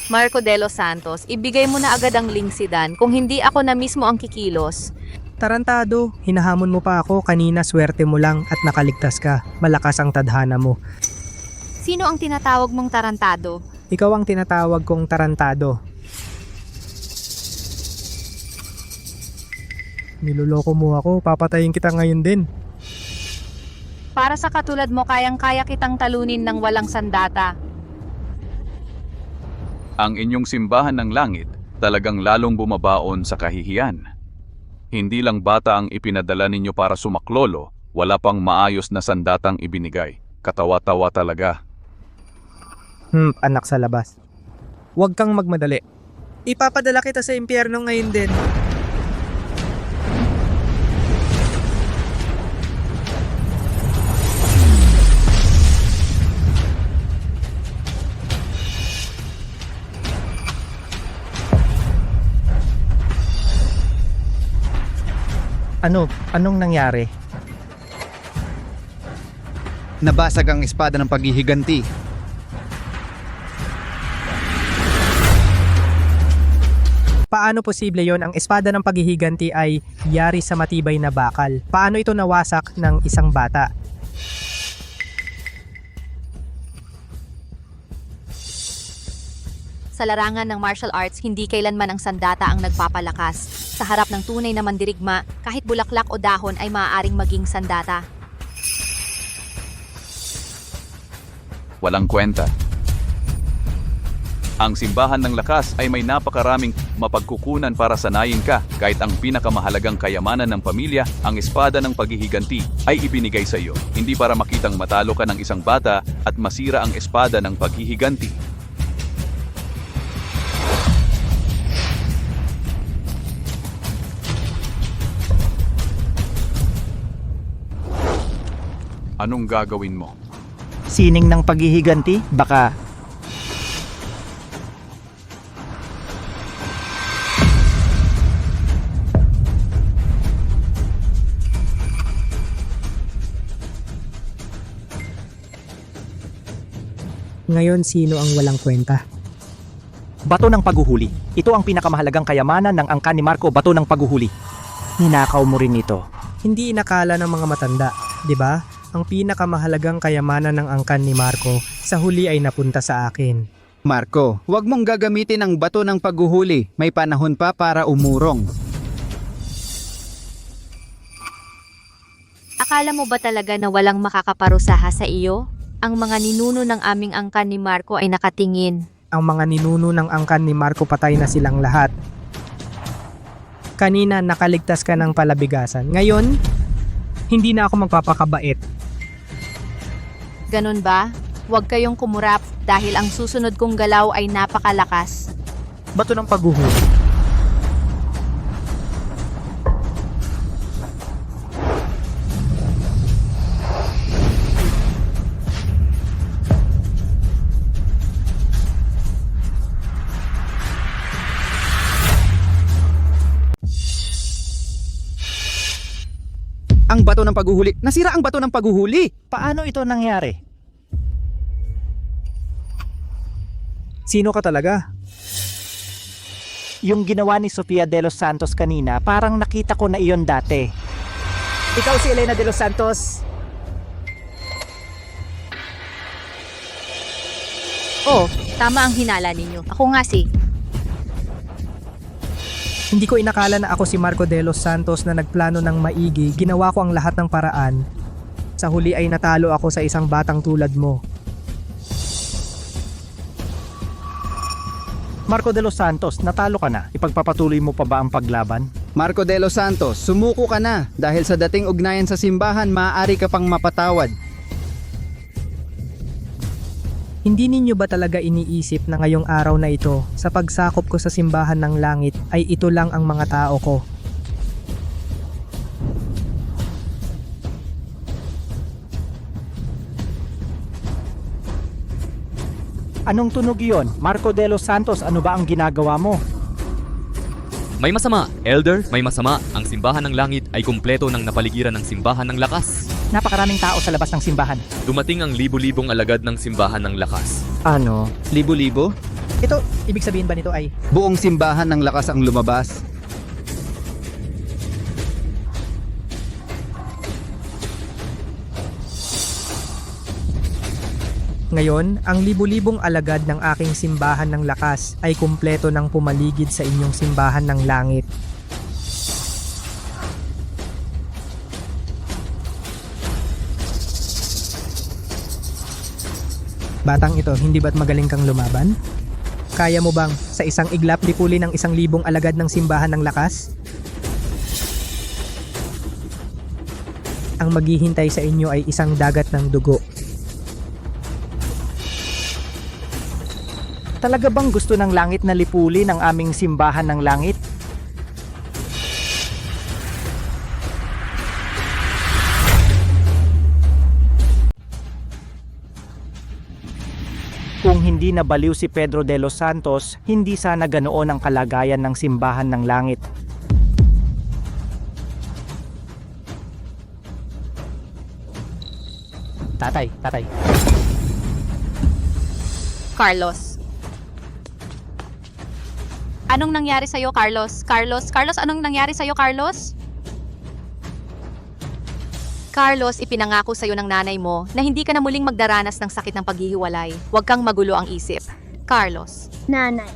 Marco de los Santos, ibigay mo na agad ang lingsidan kung hindi ako na mismo ang kikilos.
Tarantado, hinahamon mo pa ako, kanina swerte mo lang at nakaligtas ka. Malakas ang tadhana mo.
Sino ang tinatawag mong tarantado?
Ikaw ang tinatawag kong tarantado. Niloloko mo ako, papatayin kita ngayon din.
Para sa katulad mo, kayang-kaya kitang talunin ng walang sandata.
Ang inyong simbahan ng langit talagang lalong bumabaon sa kahihiyan. Hindi lang bata ang ipinadala ninyo para sumaklolo, wala pang maayos na sandatang ibinigay. Katawa-tawa talaga.
Anak sa labas. Huwag kang magmadali. Ipapadala kita sa impyerno ngayon din.
Anong nangyari?
Nabasag ang espada ng paghihiganti.
Paano posible yon? Ang espada ng paghihiganti ay yari sa matibay na bakal. Paano ito nawasak ng isang bata?
Sa larangan ng martial arts, hindi kailanman ang sandata ang nagpapalakas. Sa harap ng tunay na mandirigma, kahit bulaklak o dahon ay maaaring maging sandata.
Walang kwenta. Ang simbahan ng lakas ay may napakaraming mapagkukunan para sanayin ka. Kahit ang pinakamahalagang kayamanan ng pamilya, ang espada ng paghihiganti, ay ibinigay sa iyo. Hindi para makitang matalo ka ng isang bata at masira ang espada ng paghihiganti. Anong gagawin mo?
Sining ng paghihiganti? Baka...
Ngayon, sino ang walang kwenta?
Bato ng paghuhuli. Ito ang pinakamahalagang kayamanan ng angkan ni Marco, bato ng paghuhuli. Ninakaw mo rin ito.
Hindi inakala ng mga matanda, di ba? Ang pinakamahalagang kayamanan ng angkan ni Marco sa huli ay napunta sa akin.
Marco, huwag mong gagamitin ang bato ng paghuhuli. May panahon pa para umurong.
Akala mo ba talaga na walang makakaparusaha sa iyo? Ang mga ninuno ng aming angkan ni Marco ay nakatingin.
Ang mga ninuno ng angkan ni Marco patay na silang lahat. Kanina nakaligtas ka ng palabigasan. Ngayon, hindi na ako magpapakabait.
Ganun ba? Huwag kayong kumurap dahil ang susunod kong galaw ay napakalakas.
Bato ng paghuhuli.
Ang bato ng paghuhuli. Nasira ang bato ng paghuhuli.
Paano ito nangyari?
Sino ka talaga?
Yung ginawa ni Sofia de los Santos kanina, parang nakita ko na iyon dati. Ikaw si Elena de los Santos.
Oh, tama ang hinala ninyo. Ako nga si...
Hindi ko inakala na ako si Marco de los Santos na nagplano ng maigi. Ginawa ko ang lahat ng paraan. Sa huli ay natalo ako sa isang batang tulad mo.
Marco de los Santos, natalo ka na. Ipagpapatuloy mo pa ba ang paglaban?
Marco de los Santos, sumuko ka na. Dahil sa dating ugnayan sa simbahan, maaari ka pang mapatawad.
Hindi ninyo ba talaga iniisip na ngayong araw na ito, sa pagsakop ko sa simbahan ng langit, ay ito lang ang mga tao ko?
Anong tunog iyon? Marco de los Santos, ano ba ang ginagawa mo?
May masama, Elder, may masama. Ang simbahan ng langit ay kumpleto ng napaligiran ng simbahan ng lakas.
Napakaraming tao sa labas ng simbahan.
Dumating ang libu-libong alagad ng simbahan ng lakas.
Ano? Libo-libo?
Ito, ibig sabihin ba nito ay...
Buong simbahan ng lakas ang lumabas.
Ngayon, ang libu-libong alagad ng aking simbahan ng lakas ay kumpleto ng pumaligid sa inyong simbahan ng langit. Batang ito, hindi ba't magaling kang lumaban? Kaya mo bang sa isang iglap lipulin ng 1,000 alagad ng simbahan ng lakas? Ang maghihintay sa inyo ay isang dagat ng dugo.
Talaga bang gusto ng langit na lipulin ang aming simbahan ng langit? Kung hindi nabaliw si Pedro de los Santos, hindi sana ganoon ang kalagayan ng simbahan ng langit.
Tatay.
Carlos. Anong nangyari sa'yo, Carlos? Carlos, anong nangyari sa'yo, Carlos? Carlos, ipinangako sa'yo ng nanay mo na hindi ka na muling magdaranas ng sakit ng paghihiwalay. Huwag kang magulo ang isip. Carlos.
Nanay.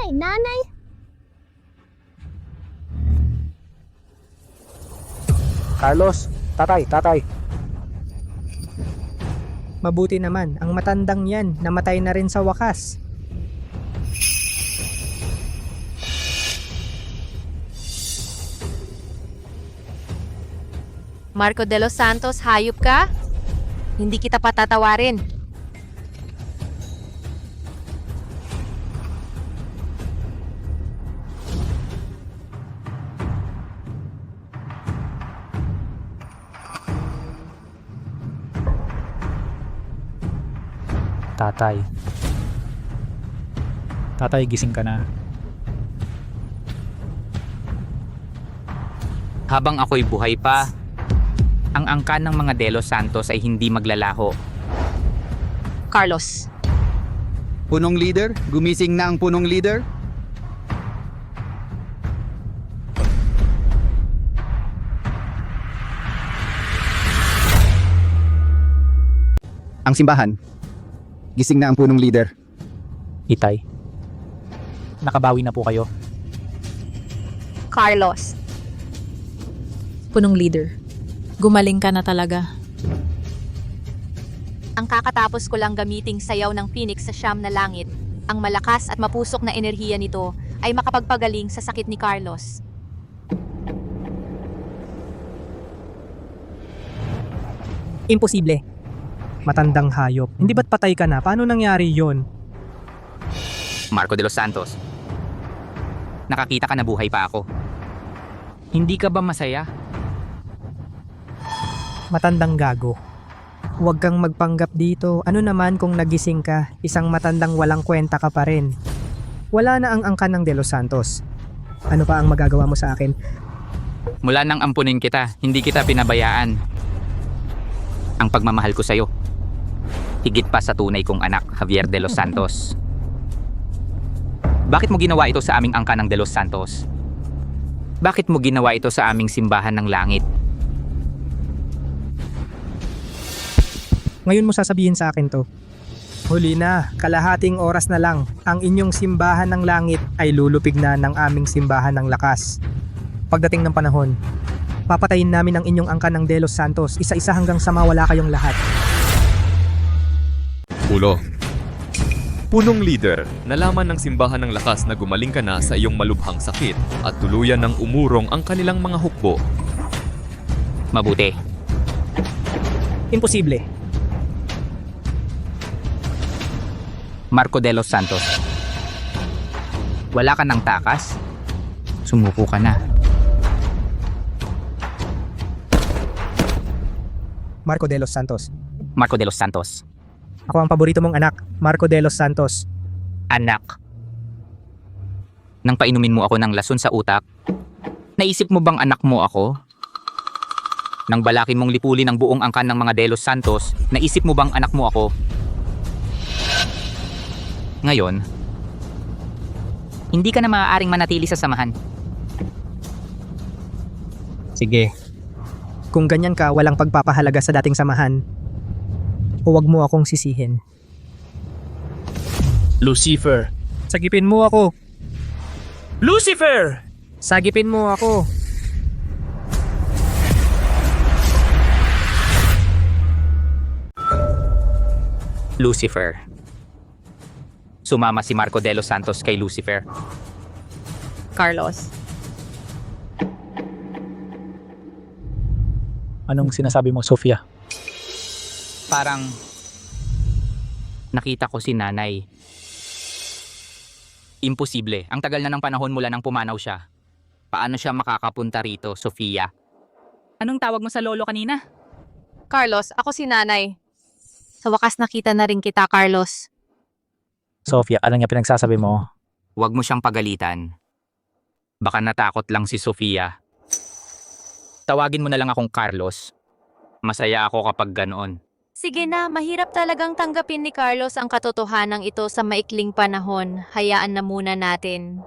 Nanay.
Carlos, tatay.
Mabuti naman, ang matandang yan, namatay na rin sa wakas.
Marco de los Santos, hayop ka? Hindi kita patatawarin.
Tatay, gising ka na.
Habang ako'y buhay pa, ang angkan ng mga De Los Santos ay hindi maglalaho.
Carlos.
Punong leader? Gumising na ang punong leader? Ang simbahan. Gising na ang punong leader.
Itay. Nakabawi na po kayo.
Carlos.
Punong leader. Gumaling ka na talaga.
Ang kakatapos ko lang gamiting sayaw ng Phoenix sa siyam na langit, ang malakas at mapusok na enerhiya nito ay makapagpagaling sa sakit ni Carlos.
Imposible. Matandang hayop. Hindi ba't patay ka na? Paano nangyari yon?
Marco de los Santos. Nakakita ka na buhay pa ako. Hindi ka ba masaya?
Matandang gago. Huwag kang magpanggap dito. Ano naman kung nagising ka, isang matandang walang kwenta ka pa rin. Wala na ang angkan ng De Los Santos. Ano pa ang magagawa mo sa akin?
Mula nang ampunin kita, hindi kita pinabayaan. Ang pagmamahal ko sa'yo, higit pa sa tunay kong anak, Javier de los Santos. Bakit mo ginawa ito sa aming angka ng de los Santos? Bakit mo ginawa ito sa aming simbahan ng langit?
Ngayon mo sasabihin sa akin to. Huli na, kalahating oras na lang. Ang inyong simbahan ng langit ay lulupig na ng aming simbahan ng lakas. Pagdating ng panahon, papatayin namin ang inyong angka ng de los Santos, isa-isa hanggang sa mawala kayong lahat.
Ulo. Punong leader, nalaman ng simbahan ng lakas na gumaling ka na sa iyong malubhang sakit at tuluyan ng umurong ang kanilang mga hukbo.
Mabuti.
Imposible.
Marco de los Santos. Wala ka ng takas? Sumuko ka na.
Marco de los Santos.
Marco de los Santos.
Ako ang paborito mong anak, Marco de los Santos.
Anak. Nang painumin mo ako ng lason sa utak, naisip mo bang anak mo ako? Nang balakin mong lipulin ang buong angkan ng mga de los Santos, naisip mo bang anak mo ako? Ngayon, hindi ka na maaaring manatili sa samahan.
Sige. Kung ganyan ka, walang pagpapahalaga sa dating samahan. Huwag mo akong sisihin.
Lucifer.
Sagipin mo ako.
Lucifer!
Sagipin mo ako.
Lucifer. Sumama si Marco de los Santos kay Lucifer.
Carlos.
Anong sinasabi mo, Sofia?
Parang nakita ko si nanay. Imposible. Ang tagal na ng panahon mula nang pumanaw siya. Paano siya makakapunta rito, Sofia?
Anong tawag mo sa lolo kanina?
Carlos, ako si nanay. Sa wakas nakita na rin kita, Carlos.
Sofia, ano nga pinagsasabi mo?
Huwag mo siyang pagalitan. Baka natakot lang si Sofia. Tawagin mo na lang akong Carlos. Masaya ako kapag ganoon.
Sige na, mahirap talagang tanggapin ni Carlos ang katotohanan ito sa maikling panahon. Hayaan na muna natin.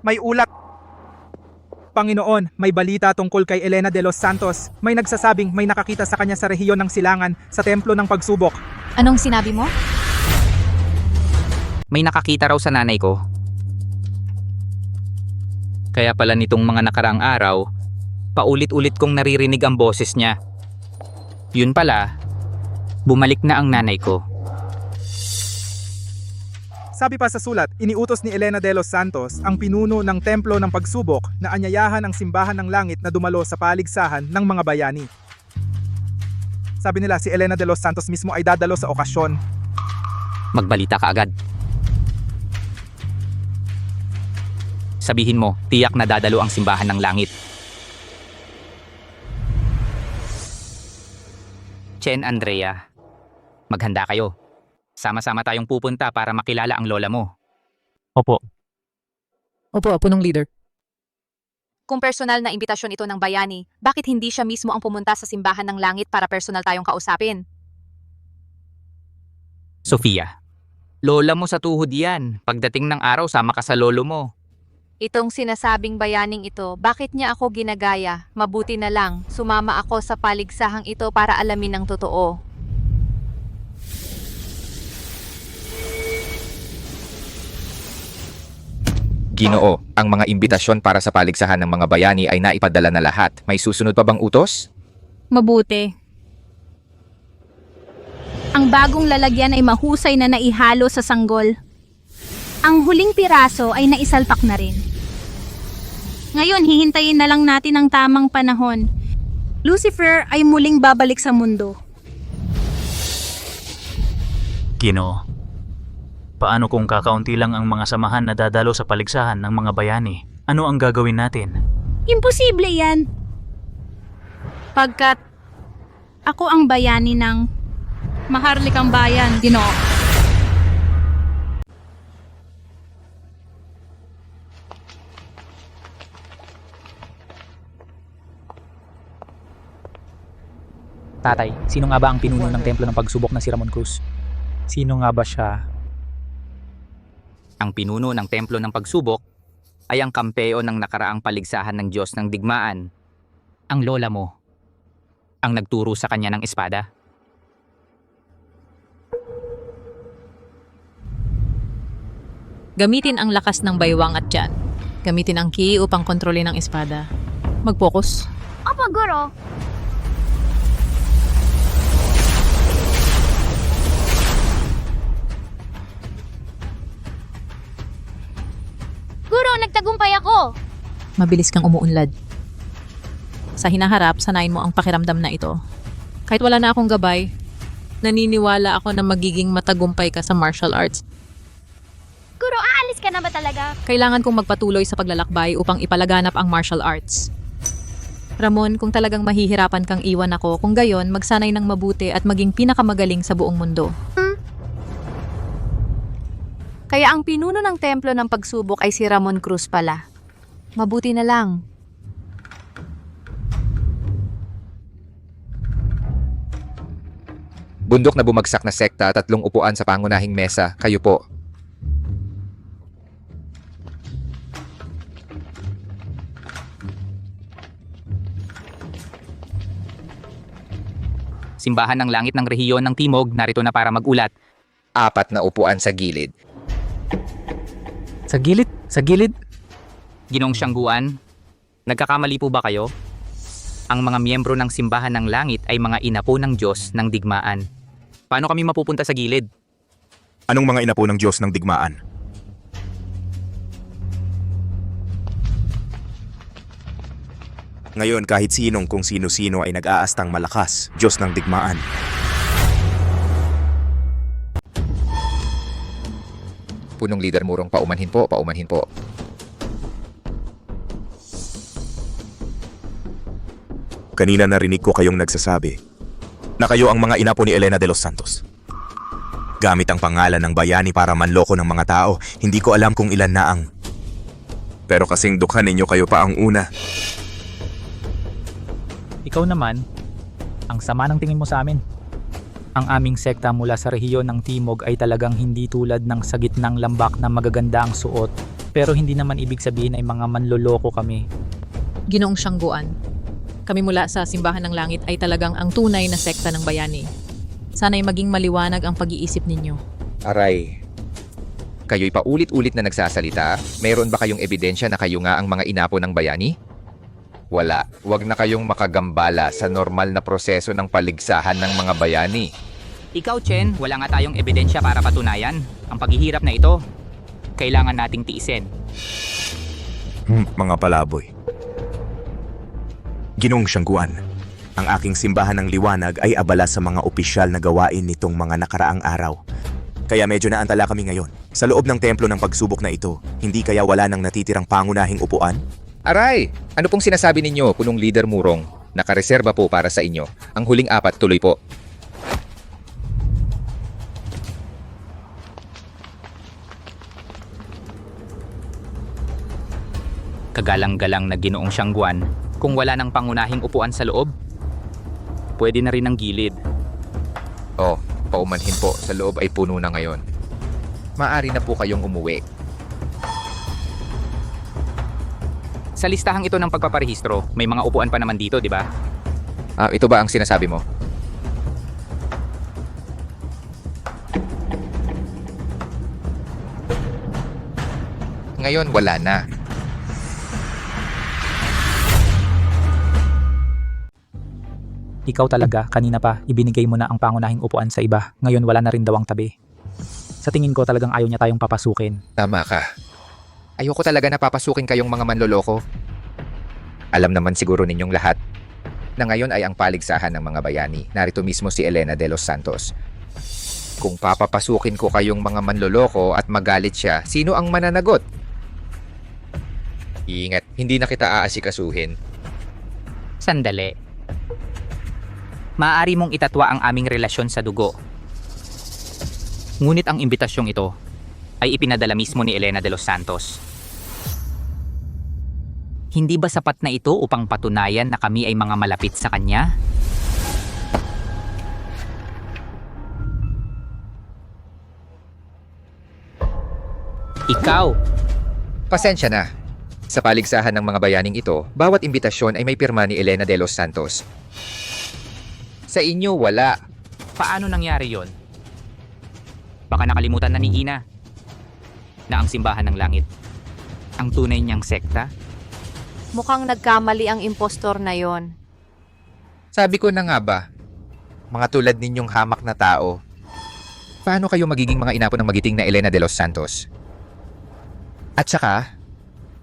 May ulat. Panginoon, may balita tungkol kay Elena de los Santos. May nagsasabing may nakakita sa kanya sa rehiyon ng Silangan sa Templo ng Pagsubok.
Anong sinabi mo?
May nakakita raw sa nanay ko. Kaya pala nitong mga nakaraang araw, paulit-ulit kong naririnig ang boses niya. Yun pala, bumalik na ang nanay ko.
Sabi pa sa sulat, iniutos ni Elena de los Santos ang pinuno ng Templo ng Pagsubok na anyayahan ang simbahan ng langit na dumalo sa paligsahan ng mga bayani. Sabi nila si Elena de los Santos mismo ay dadalo sa okasyon.
Magbalita ka agad. Sabihin mo, tiyak na dadalo ang simbahan ng langit. Chen Andrea, maghanda kayo. Sama-sama tayong pupunta para makilala ang lola mo.
Opo.
Opo, punong leader.
Kung personal na imbitasyon ito ng bayani, bakit hindi siya mismo ang pumunta sa simbahan ng langit para personal tayong kausapin?
Sofia, lola mo sa tuhod yan. Pagdating ng araw, sama ka sa lolo mo.
Itong sinasabing bayaning ito, bakit niya ako ginagaya? Mabuti na lang, sumama ako sa paligsahang ito para alamin ang totoo.
Ginoo, ang mga imbitasyon para sa paligsahan ng mga bayani ay naipadala na lahat. May susunod pa bang utos?
Mabuti.
Ang bagong lalagyan ay mahusay na naihalo sa sanggol. Ang huling piraso ay naisalpak na rin. Ngayon, hihintayin na lang natin ang tamang panahon. Lucifer ay muling babalik sa mundo.
Ginoo, paano kung kakaunti lang ang mga samahan na dadalo sa paligsahan ng mga bayani? Ano ang gagawin natin?
Imposible yan. Pagkat ako ang bayani ng maharlikang bayan, Ginoo.
Tatay, sino nga ba ang pinuno ng templo ng pagsubok na si Ramon Cruz? Sino nga ba siya?
Ang pinuno ng templo ng pagsubok ay ang kampeo ng nakaraang paligsahan ng Diyos ng digmaan. Ang lola mo. Ang nagturo sa kanya ng espada.
Gamitin ang lakas ng baywang at tiyan. Gamitin ang ki upang kontrolin ang espada. Mag-focus.
Opo, Guro. Guro, nagtagumpay ako.
Mabilis kang umuunlad. Sa hinaharap, sanayin mo ang pakiramdam na ito. Kahit wala na akong gabay, naniniwala ako na magiging matagumpay ka sa martial arts.
Guro, aalis ka na ba talaga?
Kailangan kong magpatuloy sa paglalakbay upang ipalaganap ang martial arts. Ramon, kung talagang mahihirapan kang iwan ako, kung gayon, magsanay ng mabuti at maging pinakamagaling sa buong mundo.
Kaya ang pinuno ng templo ng pagsubok ay si Ramon Cruz pala. Mabuti na lang.
Bundok na bumagsak na sekta, 3 upuan sa pangunahing mesa. Kayo po.
Simbahan ng langit ng rehiyon ng Timog narito na para magulat.
4 na upuan sa gilid.
Sa gilid? Sa gilid?
Ginoong Siyangguan, nagkakamali po ba kayo? Ang mga miyembro ng simbahan ng langit ay mga inapo ng Diyos ng digmaan. Paano kami mapupunta sa gilid?
Anong mga inapo ng Diyos ng digmaan? Ngayon kahit sinong kung sino-sino ay nag-aastang malakas, Diyos ng digmaan.
Punong leader Murong, paumanhin po, paumanhin po.
Kanina narinig ko kayong nagsasabi na kayo ang mga inapo ni Elena de los Santos. Gamit ang pangalan ng bayani para manloko ng mga tao, hindi ko alam kung ilan na ang... Pero kasing dukha ninyo kayo pa ang una.
Ikaw naman, ang sama ng tingin mo sa amin. Ang aming sekta mula sa rehiyon ng Timog ay talagang hindi tulad ng sa gitnang lambak na magaganda ang suot. Pero hindi naman ibig sabihin ay mga manloloko kami.
Ginoong Siyangguan, kami mula sa simbahan ng langit ay talagang ang tunay na sekta ng bayani. Sana'y maging maliwanag ang pag-iisip ninyo.
Aray, kayo'y paulit-ulit na nagsasalita? Mayroon ba kayong ebidensya na kayo nga ang mga inapo ng bayani? Wala. Huwag na kayong makagambala sa normal na proseso ng paligsahan ng mga bayani.
Ikaw, Chen, wala nga tayong ebidensya para patunayan. Ang paghihirap na ito, kailangan nating tiisin.
Mga palaboy. Ginoong Siyangguan, ang aking simbahan ng liwanag ay abala sa mga opisyal na gawain nitong mga nakaraang araw. Kaya medyo naantala kami ngayon. Sa loob ng templo ng pagsubok na ito, hindi kaya wala nang natitirang pangunahing upuan?
Aray! Ano pong sinasabi ninyo, punong leader Murong? Nakareserba po para sa inyo. Ang huling 4 tuloy po.
Kagalang-galang na Ginoong Siyangguan, kung wala ng pangunahing upuan sa loob, pwede na rin ang gilid.
Oh, paumanhin po. Sa loob ay puno na ngayon. Maaari na po kayong umuwi.
Sa listahang ito ng pagpaparehistro, may mga upuan pa naman dito, di ba?
Ito ba ang sinasabi mo? Ngayon, wala na.
Ikaw talaga, kanina pa, ibinigay mo na ang pangunahing upuan sa iba. Ngayon wala na rin daw ang tabi. Sa tingin ko talagang ayaw niya tayong papasukin.
Tama ka. Ayoko talaga na papasukin kayong mga manloloko. Alam naman siguro ninyong lahat na ngayon ay ang paligsahan ng mga bayani. Narito mismo si Elena de los Santos. Kung papapasukin ko kayong mga manloloko at magalit siya, sino ang mananagot? Ingat, hindi na kita aasikasuhin.
Sandali. Maaari mong itatwa ang aming relasyon sa dugo. Ngunit ang imbitasyong ito ay ipinadala mismo ni Elena de los Santos. Hindi ba sapat na ito upang patunayan na kami ay mga malapit sa kanya? Ikaw!
Pasensya na. Sa paligsahan ng mga bayaning ito, bawat imbitasyon ay may pirma ni Elena de los Santos. Sa inyo, wala.
Paano nangyari yon? Baka nakalimutan na ni Ina na ang simbahan ng langit ang tunay niyang sekta.
Mukhang nagkamali ang impostor na yon.
Sabi ko na nga ba, mga tulad ninyong hamak na tao, paano kayo magiging mga inapo ng magiting na Elena de los Santos? At saka,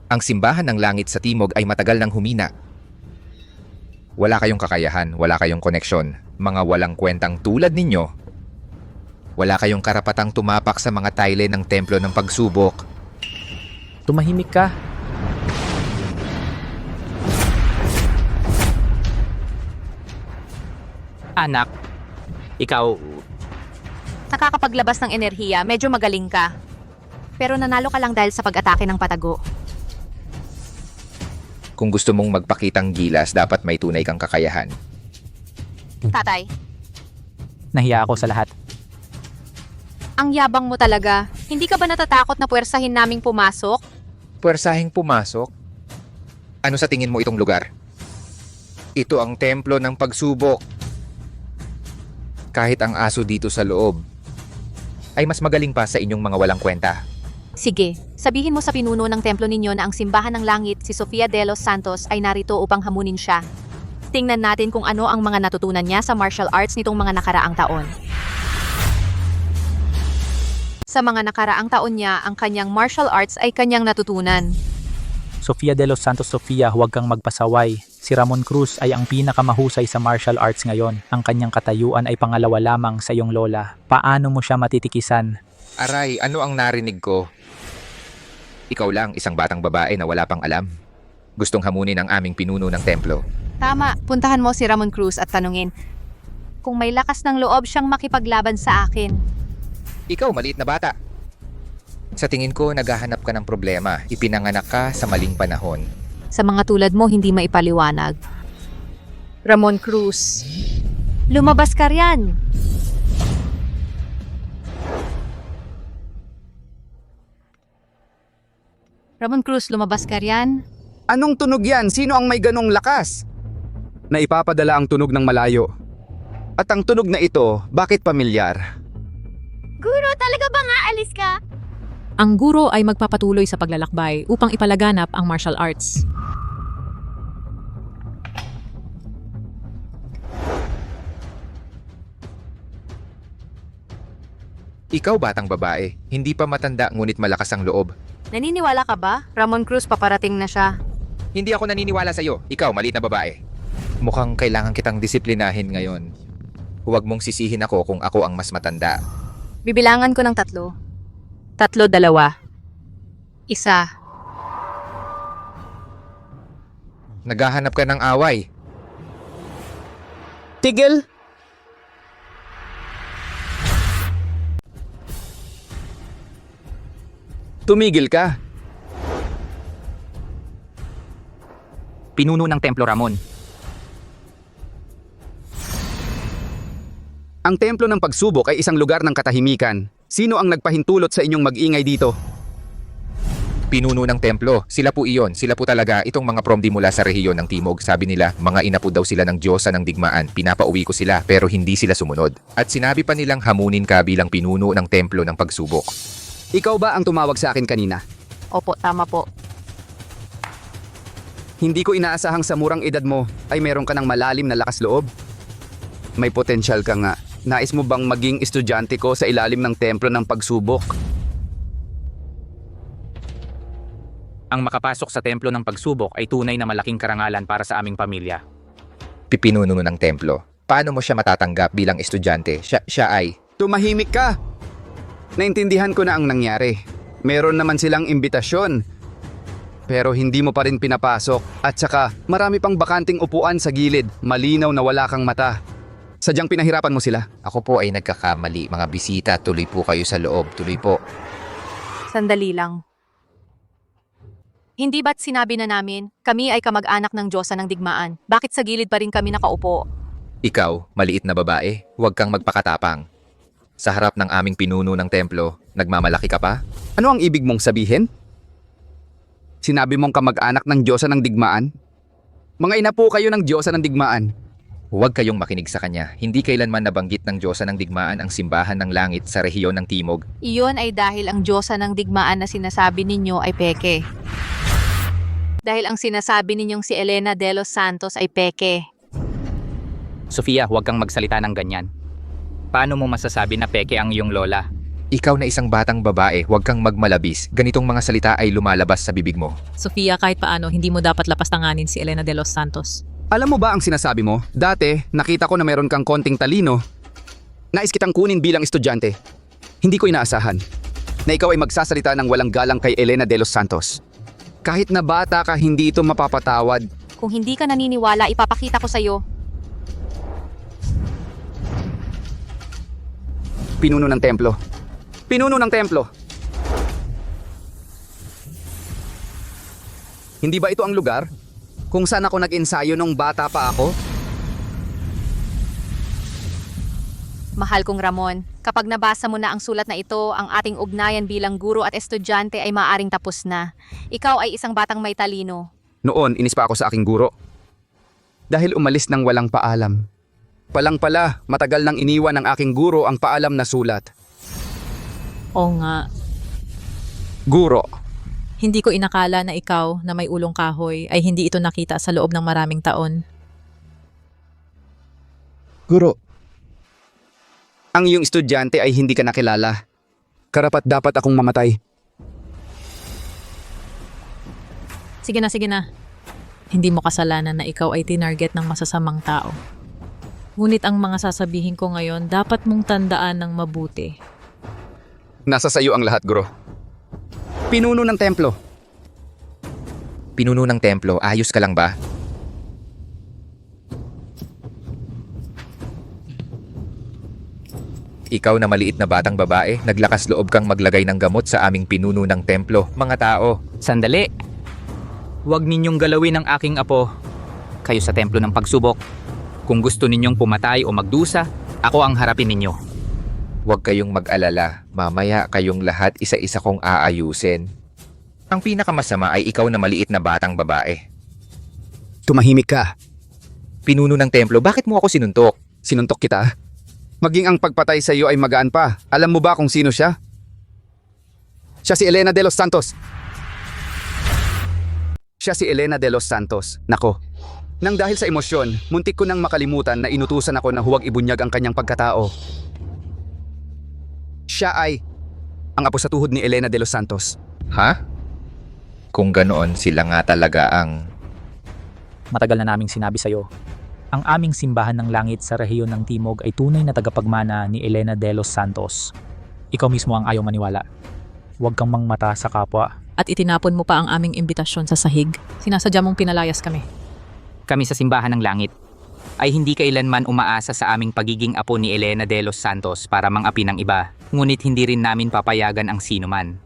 ang simbahan ng langit sa timog ay matagal nang humina. Wala kayong kakayahan, wala kayong koneksyon, mga walang kwentang tulad ninyo. Wala kayong karapatang tumapak sa mga tile ng templo ng pagsubok.
Tumahimik ka.
Anak, ikaw,
Nakakapaglabas ng enerhiya, medyo magaling ka. Pero nanalo ka lang dahil sa pag-atake ng patago.
Kung gusto mong magpakitang gilas, dapat may tunay kang kakayahan.
Tatay,
Nahiya ako sa lahat.
ang yabang mo talaga. Hindi ka ba natatakot na puwersahin naming pumasok?
Puwersahing pumasok? Ano sa tingin mo itong lugar? Ito ang templo ng pagsubok. Kahit ang aso dito sa loob ay mas magaling pa sa inyong mga walang kwenta.
Sige, sabihin mo sa pinuno ng templo ninyo na ang simbahan ng langit, si Sofia de los Santos, ay narito upang hamunin siya. Tingnan natin kung ano ang mga natutunan niya sa martial arts nitong mga nakaraang taon. Sa mga nakaraang taon niya, ang kanyang martial arts ay kanyang natutunan.
Sofia de los Santos, Sofia, huwag kang magpasaway. Si Ramon Cruz ay ang pinakamahusay sa martial arts ngayon. Ang kanyang katayuan ay pangalawa lamang sa iyong lola. Paano mo siya matitikisan?
Aray, ano ang narinig ko? Ikaw lang, isang batang babae na wala pang alam. Gustong hamunin ang aming pinuno ng templo.
Tama, puntahan mo si Ramon Cruz at tanungin kung may lakas ng loob siyang makipaglaban sa akin.
Ikaw, maliit na bata. Sa tingin ko, naghahanap ka ng problema. Ipinanganak ka sa maling panahon.
Sa mga tulad mo, hindi maipaliwanag. Ramon Cruz, lumabas ka riyan! Ramon Cruz, lumabas ka riyan?
Anong tunog yan? Sino ang may ganong lakas? Naipapadala ang tunog ng malayo. At ang tunog na ito, bakit pamilyar?
Guro, talaga ba nga alis ka?
Ang guro ay magpapatuloy sa paglalakbay upang ipalaganap ang martial arts.
Ikaw, batang babae, hindi pa matanda ngunit malakas ang loob.
Naniniwala ka ba? Ramon Cruz, paparating na siya.
Hindi ako naniniwala sa'yo. Ikaw, maliit na babae. Mukhang kailangan kitang disiplinahin ngayon. Huwag mong sisihin ako kung ako ang mas matanda.
Bibilangan ko ng 3. 3, 2. 1.
Naghahanap ka ng away.
Tigil! Tumigil ka.
Pinuno ng Templo Ramon.
Ang templo ng pagsubok ay isang lugar ng katahimikan. Sino ang nagpahintulot sa inyong mag-ingay dito?
Pinuno ng templo. Sila po iyon. Sila po talaga itong mga promdi mula sa rehiyon ng Timog. Sabi nila, mga ina po daw sila ng Diyosa ng digmaan. Pinapauwi ko sila pero hindi sila sumunod. At sinabi pa nilang hamunin ka bilang pinuno ng templo ng pagsubok.
Ikaw ba ang tumawag sa akin kanina?
Opo, tama po.
Hindi ko inaasahang sa murang edad mo ay meron ka ng malalim na lakas loob. May potensyal ka nga. Nais mo bang maging estudyante ko sa ilalim ng templo ng pagsubok?
Ang makapasok sa Templo ng Pagsubok ay tunay na malaking karangalan para sa aming pamilya.
Pinuno ng templo. Paano mo siya matatanggap bilang estudyante? Siya ay...
Tumahimik ka! Naintindihan ko na ang nangyari. Meron naman silang imbitasyon. Pero hindi mo pa rin pinapasok. At saka, marami pang bakanting upuan sa gilid. Malinaw na wala kang mata. Sadyang pinahirapan mo sila.
Ako po ay nagkakamali. Mga bisita, tuloy po kayo sa loob. Tuloy po.
Sandali lang. Hindi ba't sinabi na namin, kami ay kamag-anak ng Diyosa ng digmaan? Bakit sa gilid pa rin kami nakaupo?
Ikaw, maliit na babae, huwag kang magpakatapang. Sa harap ng aming pinuno ng templo, nagmamalaki ka pa?
Ano ang ibig mong sabihin? Sinabi mong kamag-anak ng Diyosa ng Digmaan? Mga ina po kayo ng Diyosa ng Digmaan.
Huwag kayong makinig sa kanya. Hindi kailanman nabanggit ng Diyosa ng Digmaan ang simbahan ng langit sa rehiyon ng Timog.
Iyon ay dahil ang Diyosa ng Digmaan na sinasabi ninyo ay peke. Dahil ang sinasabi ninyong si Elena de los Santos ay peke.
Sofia, huwag kang magsalita ng ganyan. Paano mo masasabi na peke ang iyong lola?
Ikaw na isang batang babae, huwag kang magmalabis. Ganitong mga salita ay lumalabas sa bibig mo.
Sofia, kahit paano, hindi mo dapat lapastanganin si Elena de los Santos.
Alam mo ba ang sinasabi mo? Dati, nakita ko na meron kang konting talino. Nais kitang kunin bilang estudyante. Hindi ko inaasahan na ikaw ay magsasalita ng walang galang kay Elena de los Santos. Kahit na bata ka, hindi ito mapapatawad.
Kung hindi ka naniniwala, ipapakita ko sa'yo.
Pinuno ng templo. Pinuno ng templo. Hindi ba ito ang lugar kung saan ako nag-ensayo nung bata pa ako?
Mahal kong Ramon, kapag nabasa mo na ang sulat na ito, ang ating ugnayan bilang guro at estudyante ay maaring tapos na. Ikaw ay isang batang may talino.
Noon, inis pa ako sa aking guro. Dahil umalis ng walang paalam. Palang pala, matagal nang iniwan ng aking guro ang paalam na sulat.
Oo nga.
Guro.
Hindi ko inakala na ikaw na may ulong kahoy ay hindi ito nakita sa loob ng maraming taon.
Guro. Ang iyong estudyante ay hindi ka nakilala. Karapat dapat akong mamatay.
Sige na. Hindi mo kasalanan na ikaw ay tinarget ng masasamang tao. Ngunit ang mga sasabihin ko ngayon, dapat mong tandaan ng mabuti.
Nasa sayo ang lahat, Guro. Pinuno ng templo.
Pinuno ng templo, ayos ka lang ba? Ikaw na maliit na batang babae, naglakas loob kang maglagay ng gamot sa aming pinuno ng templo. Mga tao,
Sandali! Huwag ninyong galawin ang aking apo. Kayo sa templo ng pagsubok. Kung gusto ninyong pumatay o magdusa, ako ang harapin ninyo.
huwag kayong mag-alala. Mamaya kayong lahat isa-isa kong aayusin. Ang pinakamasama ay ikaw na maliit na batang babae.
Tumahimik ka.
Pinuno ng templo, bakit mo ako sinuntok?
Sinuntok kita? Maging ang pagpatay sa iyo ay magaan pa. Alam mo ba kung sino siya? Siya si Elena de los Santos. Siya si Elena de los Santos. Nako. Nang dahil sa emosyon, muntik ko nang makalimutan na inutusan ako na huwag ibunyag ang kanyang pagkatao. Siya ay ang apo sa tuhod ni Elena de los Santos.
Ha? Kung ganoon, sila nga talaga ang...
Matagal na naming sinabi sa'yo. Ang aming simbahan ng langit sa rehiyon ng Timog ay tunay na tagapagmana ni Elena de los Santos. Ikaw mismo ang ayaw maniwala. Huwag kang mangmata sa kapwa.
At itinapon mo pa ang aming imbitasyon sa sahig. Sinasadya mong pinalayas kami.
Kami sa simbahan ng langit ay hindi kailanman umaasa sa aming pagiging apo ni Elena de los Santos para mangapi ng iba. Ngunit hindi rin namin papayagan ang sinuman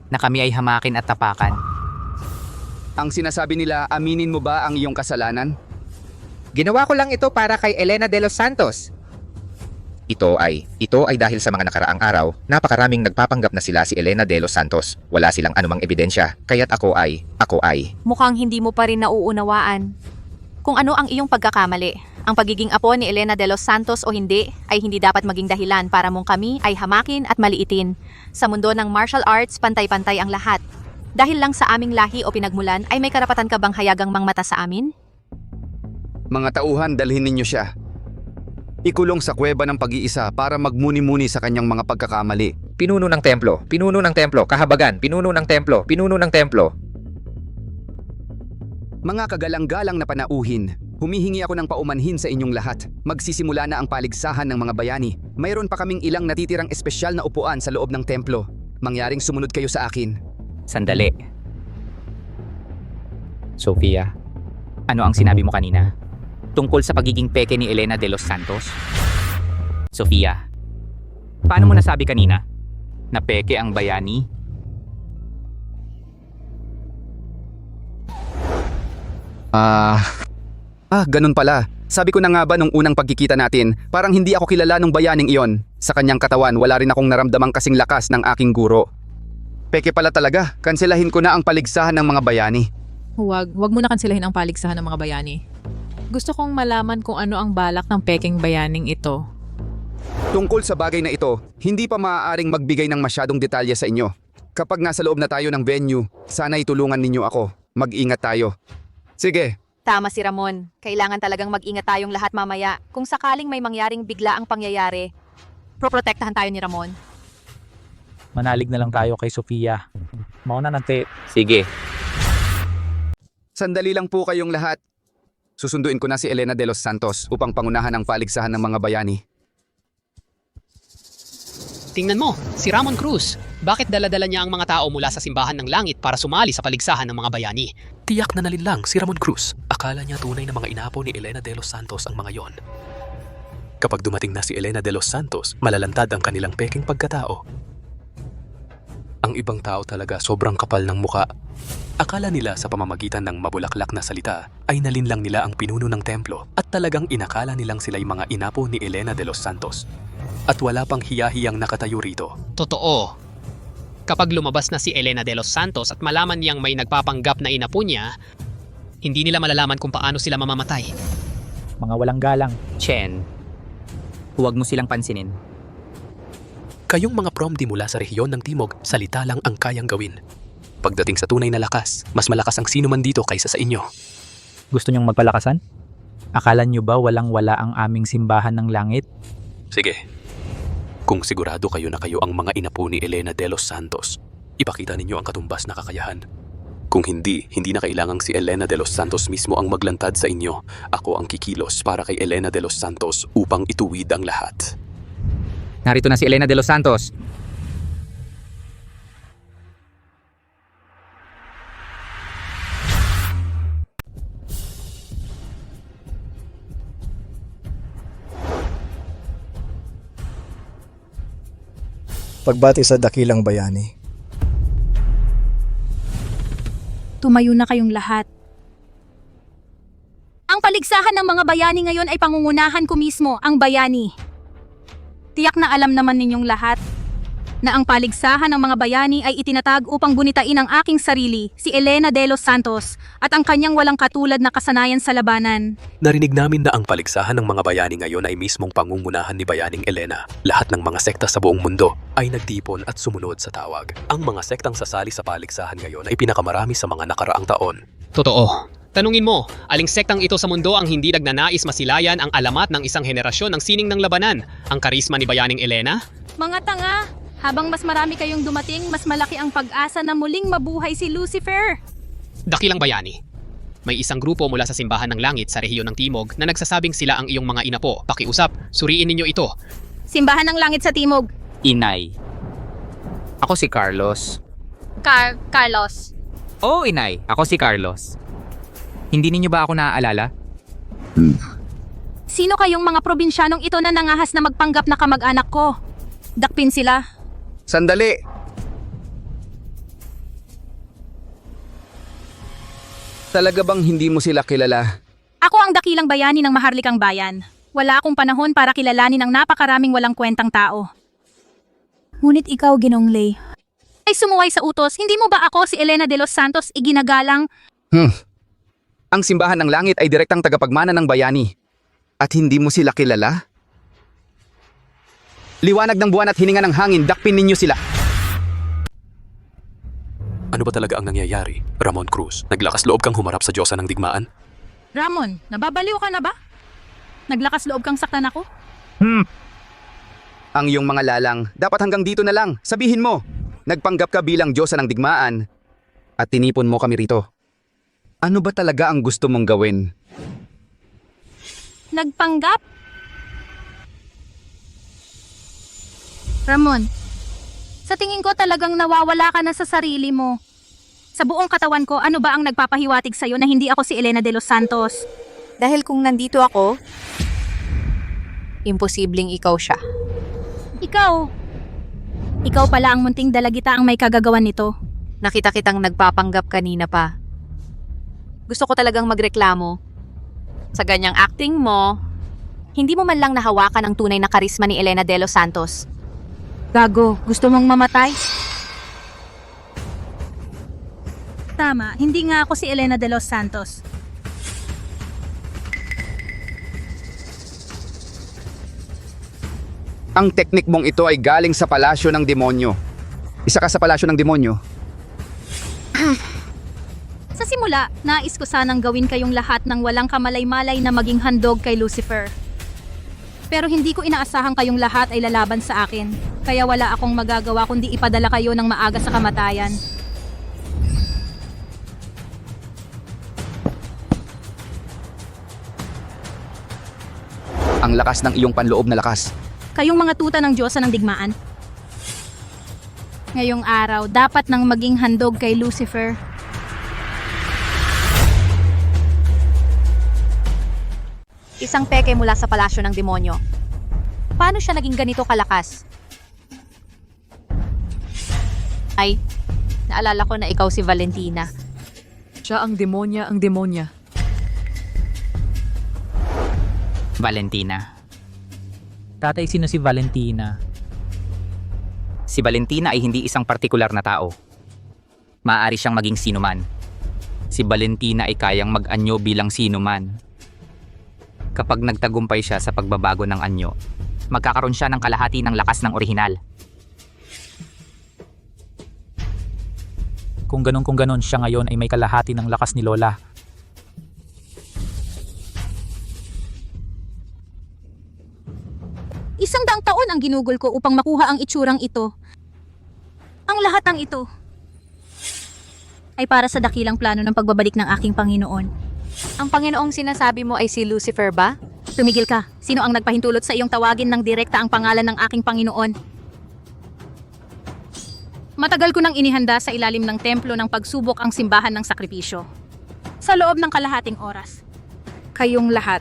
na kami ay hamakin at tapakan.
Ang sinasabi nila, aminin mo ba ang iyong kasalanan?
Ginawa ko lang ito para kay Elena de los Santos. Ito ay dahil sa mga nakaraang araw, napakaraming nagpapanggap na sila si Elena de los Santos. Wala silang anumang ebidensya, kaya't ako ay...
Mukhang hindi mo pa rin nauunawaan. Kung ano ang iyong pagkakamali, ang pagiging apo ni Elena de los Santos o hindi, ay hindi dapat maging dahilan para mong kami ay hamakin at maliitin. Sa mundo ng martial arts, pantay-pantay ang lahat. Dahil lang sa aming lahi o pinagmulan, ay may karapatan ka bang hayagang mangmata sa amin?
Mga tauhan, dalhin ninyo siya. Ikulong sa kuweba ng pag-iisa para magmuni-muni sa kanyang mga pagkakamali.
Pinuno ng templo, kahabagan, pinuno ng templo.
Mga kagalang-galang na panauhin, humihingi ako ng paumanhin sa inyong lahat. Magsisimula na ang paligsahan ng mga bayani. Mayroon pa kaming ilang natitirang espesyal na upuan sa loob ng templo. Mangyaring sumunod kayo sa akin.
Sandali. Sofia, ano ang sinabi mo kanina? Tungkol sa pagiging peke ni Elena de los Santos? Sofia, paano mo nasabi kanina na peke ang bayani?
Ganun pala. Sabi ko na nga ba nung unang pagkikita natin, parang hindi ako kilala nung bayaning iyon. Sa kanyang katawan, wala rin akong naramdamang kasing lakas ng aking guro. Peke pala talaga, kanselahin ko na ang paligsahan ng mga bayani.
Huwag mo na kanselahin ang paligsahan ng mga bayani. Gusto kong malaman kung ano ang balak ng peking bayaning ito.
Tungkol sa bagay na ito, hindi pa maaaring magbigay ng masyadong detalye sa inyo. Kapag nasa loob na tayo ng venue, sana'y tulungan ninyo ako. Mag-ingat tayo. Sige.
Tama si Ramon. Kailangan talagang mag-ingat tayong lahat mamaya. Kung sakaling may mangyaring bigla ang pangyayari, proprotektahan tayo ni Ramon.
Manalig na lang tayo kay Sofia. Mauna nante.
Sige.
Sandali lang po kayong lahat. Susunduin ko na si Elena de los Santos upang pangunahan ang paligsahan ng mga bayani.
Tingnan mo, si Ramon Cruz. Bakit dala-dala niya ang mga tao mula sa simbahan ng langit para sumali sa paligsahan ng mga bayani?
Tiyak na nalinlang si Ramon Cruz. Akala niya tunay na mga inapo ni Elena de los Santos ang mga yon. Kapag dumating na si Elena de los Santos, malalantad ang kanilang peking pagkatao. Ang ibang tao talaga sobrang kapal ng muka. Akala nila sa pamamagitan ng mabulaklak na salita ay nalinlang nila ang pinuno ng templo at talagang inakala nilang sila'y mga inapo ni Elena de los Santos. At wala pang hiyahiyang nakatayo rito.
Totoo. Kapag lumabas na si Elena de los Santos at malaman niyang may nagpapanggap na inapo niya, hindi nila malalaman kung paano sila mamamatay.
Mga walang galang.
Chen, huwag mo silang pansinin.
Kayong mga promdi mula sa rehiyon ng Timog, salita lang ang kayang gawin. Pagdating sa tunay na lakas, mas malakas ang sino man dito kaysa sa inyo.
Gusto niyong magpalakasan? Akala niyo ba walang-wala ang aming simbahan ng langit?
Sige. Kung sigurado kayo na kayo ang mga inapo ni Elena de los Santos, ipakita ninyo ang katumbas na kakayahan. Kung hindi na kailangang si Elena de los Santos mismo ang maglantad sa inyo. Ako ang kikilos para kay Elena de los Santos upang ituwid ang lahat.
Narito na si Elena de los Santos.
Pagbati sa dakilang bayani.
Tumayo na kayong lahat. Ang paligsahan ng mga bayani ngayon ay pangungunahan ko mismo, ang bayani. Tiyak na alam naman ninyong lahat na ang paligsahan ng mga bayani ay itinatag upang gunitain ang aking sarili, si Elena de los Santos, at ang kanyang walang katulad na kasanayan sa labanan.
Narinig namin na ang paligsahan ng mga bayani ngayon ay mismong pangungunahan ni Bayaning Elena. Lahat ng mga sekta sa buong mundo ay nagtipon at sumunod sa tawag. Ang mga sektang sasali sa paligsahan ngayon ay pinakamarami sa mga nakaraang taon.
Totoo. Tanungin mo, aling sektang ito sa mundo ang hindi nagnanais masilayan ang alamat ng isang henerasyon ng sining ng labanan? Ang karisma ni Bayaning Elena?
Mga tanga! Habang mas marami kayong dumating, mas malaki ang pag-asa na muling mabuhay si Lucifer.
Dakilang bayani. May isang grupo mula sa simbahan ng langit sa rehiyon ng Timog na nagsasabing sila ang iyong mga inapo. Pakiusap, suriin ninyo ito.
Simbahan ng langit sa Timog.
Inay. Ako si Carlos.
Carlos.
Oo, Inay. Ako si Carlos. Hindi ninyo ba ako naaalala?
Sino kayong mga probinsyanong ito na nangahas na magpanggap na kamag-anak ko? Dakpin sila.
Sandali! Talaga bang hindi mo sila kilala?
Ako ang dakilang bayani ng maharlikang bayan. Wala akong panahon para kilalanin ang napakaraming walang kwentang tao. Ngunit ikaw, Ginong Lay, ay sumuway sa utos. Hindi mo ba ako si Elena de los Santos iginagalang?
Ang simbahan ng langit ay direktang tagapagmana ng bayani. At hindi mo sila kilala? Liwanag ng buwan at hininga ng hangin, dakpin ninyo sila.
Ano ba talaga ang nangyayari, Ramon Cruz? Naglakas loob kang humarap sa Diyosa ng digmaan?
Ramon, nababaliw ka na ba? Naglakas loob kang saktan ako?
Ang iyong mga lalang, dapat hanggang dito na lang. Sabihin mo, nagpanggap ka bilang Diyosa ng digmaan at tinipon mo kami rito. Ano ba talaga ang gusto mong gawin?
Nagpanggap? Ramon, sa tingin ko talagang nawawala ka na sa sarili mo. Sa buong katawan ko, ano ba ang nagpapahiwatig sa'yo na hindi ako si Elena de los Santos?
Dahil kung nandito ako, imposibleng ikaw siya.
Ikaw pala ang munting dalagita ang may kagagawan nito.
Nakita kitang nagpapanggap kanina pa. Gusto ko talagang magreklamo. Sa ganyang acting mo, hindi mo man lang nahawakan ang tunay na karisma ni Elena de los Santos.
Gago, gusto mong mamatay? Tama, hindi nga ako si Elena de los Santos.
Ang teknik mong ito ay galing sa palasyo ng demonyo. Isa ka sa palasyo ng demonyo.
Sa simula, nais ko sanang gawin kayong lahat ng walang kamalay-malay na maging handog kay Lucifer. Pero hindi ko inaasahang kayong lahat ay lalaban sa akin. Kaya wala akong magagawa kundi ipadala kayo ng maaga sa kamatayan.
Ang lakas ng iyong panloob na lakas.
Kayong mga tuta ng Diyosa ng digmaan. Ngayong araw, dapat nang maging handog kay Lucifer.
Isang peke mula sa palasyo ng demonyo. Paano siya naging ganito kalakas? Ay, naalala ko na ikaw si Valentina.
Siya ang demonya.
Valentina.
Tatay, sino si Valentina?
Si Valentina ay hindi isang partikular na tao. Maaari siyang maging sinuman. Si Valentina ay kayang mag-anyo bilang sinuman. Kapag nagtagumpay siya sa pagbabago ng anyo, magkakaroon siya ng kalahati ng lakas ng orihinal.
Kung ganon siya ngayon ay may kalahati ng lakas ni Lola.
Isang daang taon ang ginugol ko upang makuha ang itsurang ito. Ang lahat ng ito ay para sa dakilang plano ng pagbabalik ng aking Panginoon.
Ang Panginoong sinasabi mo ay si Lucifer ba?
Tumigil ka. Sino ang nagpahintulot sa iyong tawagin ng direkta ang pangalan ng aking Panginoon? Matagal ko nang inihanda sa ilalim ng templo ng pagsubok ang simbahan ng sakripisyo. Sa loob ng kalahating oras, kayong lahat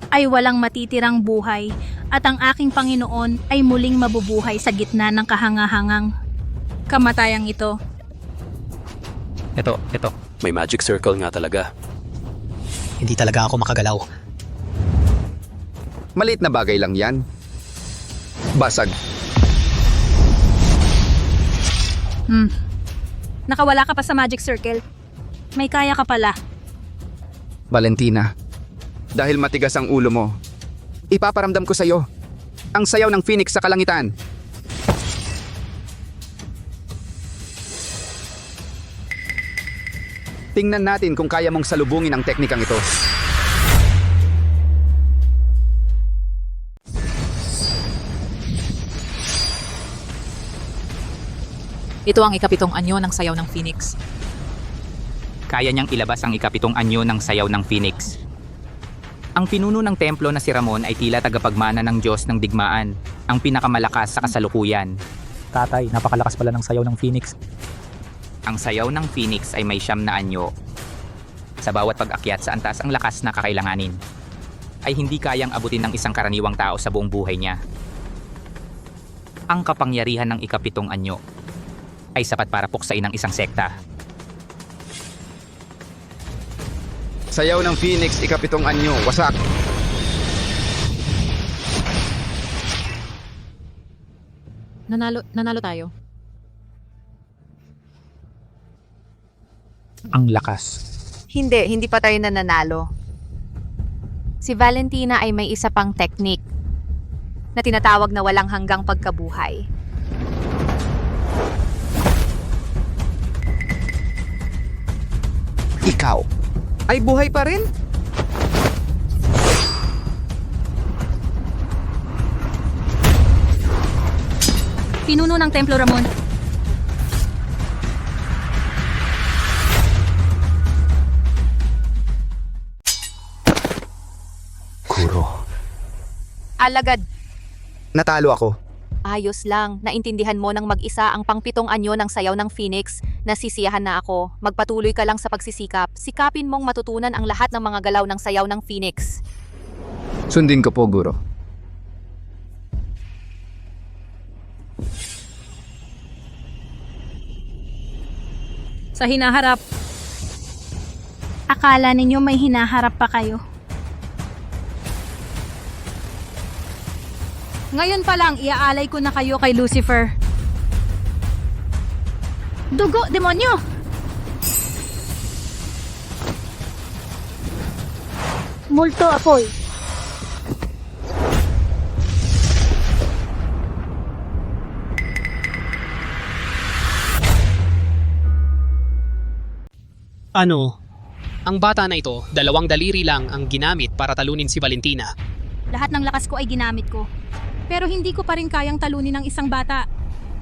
ay walang matitirang buhay at ang aking Panginoon ay muling mabubuhay sa gitna ng kahangahangang kamatayang ito.
Ito. May magic circle nga talaga.
Hindi talaga ako makagalaw.
Maliit na bagay lang yan. Basag.
Nakawala ka pa sa magic circle. May kaya ka pala.
Valentina, dahil matigas ang ulo mo, ipaparamdam ko sa iyo ang sayaw ng phoenix sa kalangitan. Tingnan natin kung kaya mong salubungin ang teknikang ito.
Ito ang ikapitong anyo ng sayaw ng Phoenix.
Kaya niyang ilabas ang ikapitong anyo ng sayaw ng Phoenix. Ang pinuno ng templo na si Ramon ay tila tagapagmana ng Diyos ng digmaan, ang pinakamalakas sa kasalukuyan.
Tatay, napakalakas pala ng sayaw ng Phoenix.
Ang sayaw ng Phoenix ay may 9 na anyo. Sa bawat pag-akyat sa antas ang lakas na kakailanganin, ay hindi kayang abutin ng isang karaniwang tao sa buong buhay niya. Ang kapangyarihan ng ikapitong anyo ay sapat para puksain ng isang sekta.
Sayaw ng phoenix, ikapitong anyo, wasak.
Nanalo tayo.
Ang lakas.
Hindi pa tayo nananalo. Si Valentina ay may isa pang teknik na tinatawag na walang hanggang pagkabuhay.
Ikaw ay buhay pa rin?
Pinuno ng Templo Ramon.
Kuro.
Alagad,
Natalo ako.
ayos lang. Naintindihan mo ng mag-isa ang pangpitong anyo ng sayaw ng Phoenix. Nasisiyahan na ako. Magpatuloy ka lang sa pagsisikap. Sikapin mong matutunan ang lahat ng mga galaw ng sayaw ng Phoenix.
Sundin ko po, Guro.
Sa hinaharap. Akala ninyo may hinaharap pa kayo. Ngayon pa lang, iaalay ko na kayo kay Lucifer. Dugo, demonyo! Multo, apoy.
Ano? Ang bata na ito, 2 daliri lang ang ginamit para talunin si Valentina.
Lahat ng lakas ko ay ginamit ko. Pero hindi ko pa rin kayang talunin ng isang bata.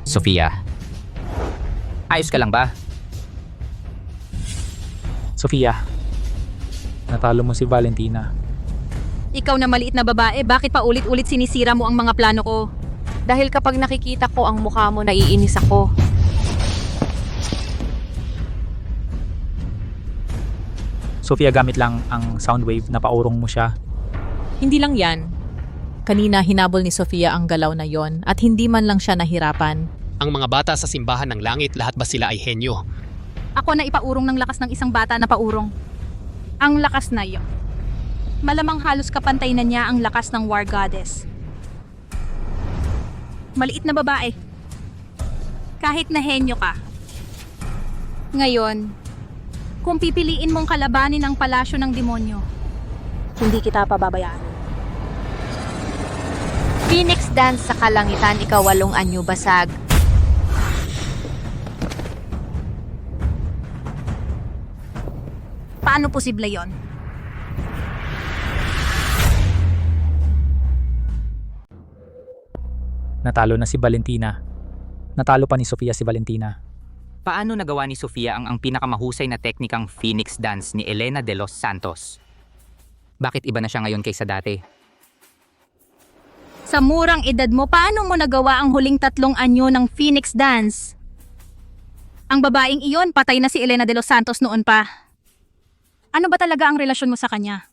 Sofia, ayos ka lang ba?
Sofia, natalo mo si Valentina.
Ikaw na maliit na babae, bakit pa ulit-ulit sinisira mo ang mga plano ko?
Dahil kapag nakikita ko ang mukha mo, naiinis ako.
Sofia, gamit lang ang sound wave na paurong mo siya.
Hindi lang yan. Kanina hinabol ni Sofia ang galaw na yon at hindi man lang siya nahirapan.
Ang mga bata sa simbahan ng langit, lahat ba sila ay henyo?
Ako na ipaurong ng lakas ng isang bata na paurong. Ang lakas na yon. Malamang halos kapantay na niya ang lakas ng War Goddess. Maliit na babae. Kahit na henyo ka. Ngayon, kung pipiliin mong kalabanin ang palasyo ng demonyo, hindi kita pababayaan.
Phoenix Dance sa kalangitan, ika-8 anyo basag.
Paano posible yon?
Natalo na si Valentina. Natalo pa ni Sofia si Valentina.
Paano nagawa ni Sofia ang pinakamahusay na teknikang Phoenix Dance ni Elena de los Santos? Bakit iba na siya ngayon kaysa dati?
Sa murang edad mo, paano mo nagawa ang huling 3 anyo ng Phoenix Dance? Ang babaeng iyon, patay na si Elena de los Santos noon pa. Ano ba talaga ang relasyon mo sa kanya?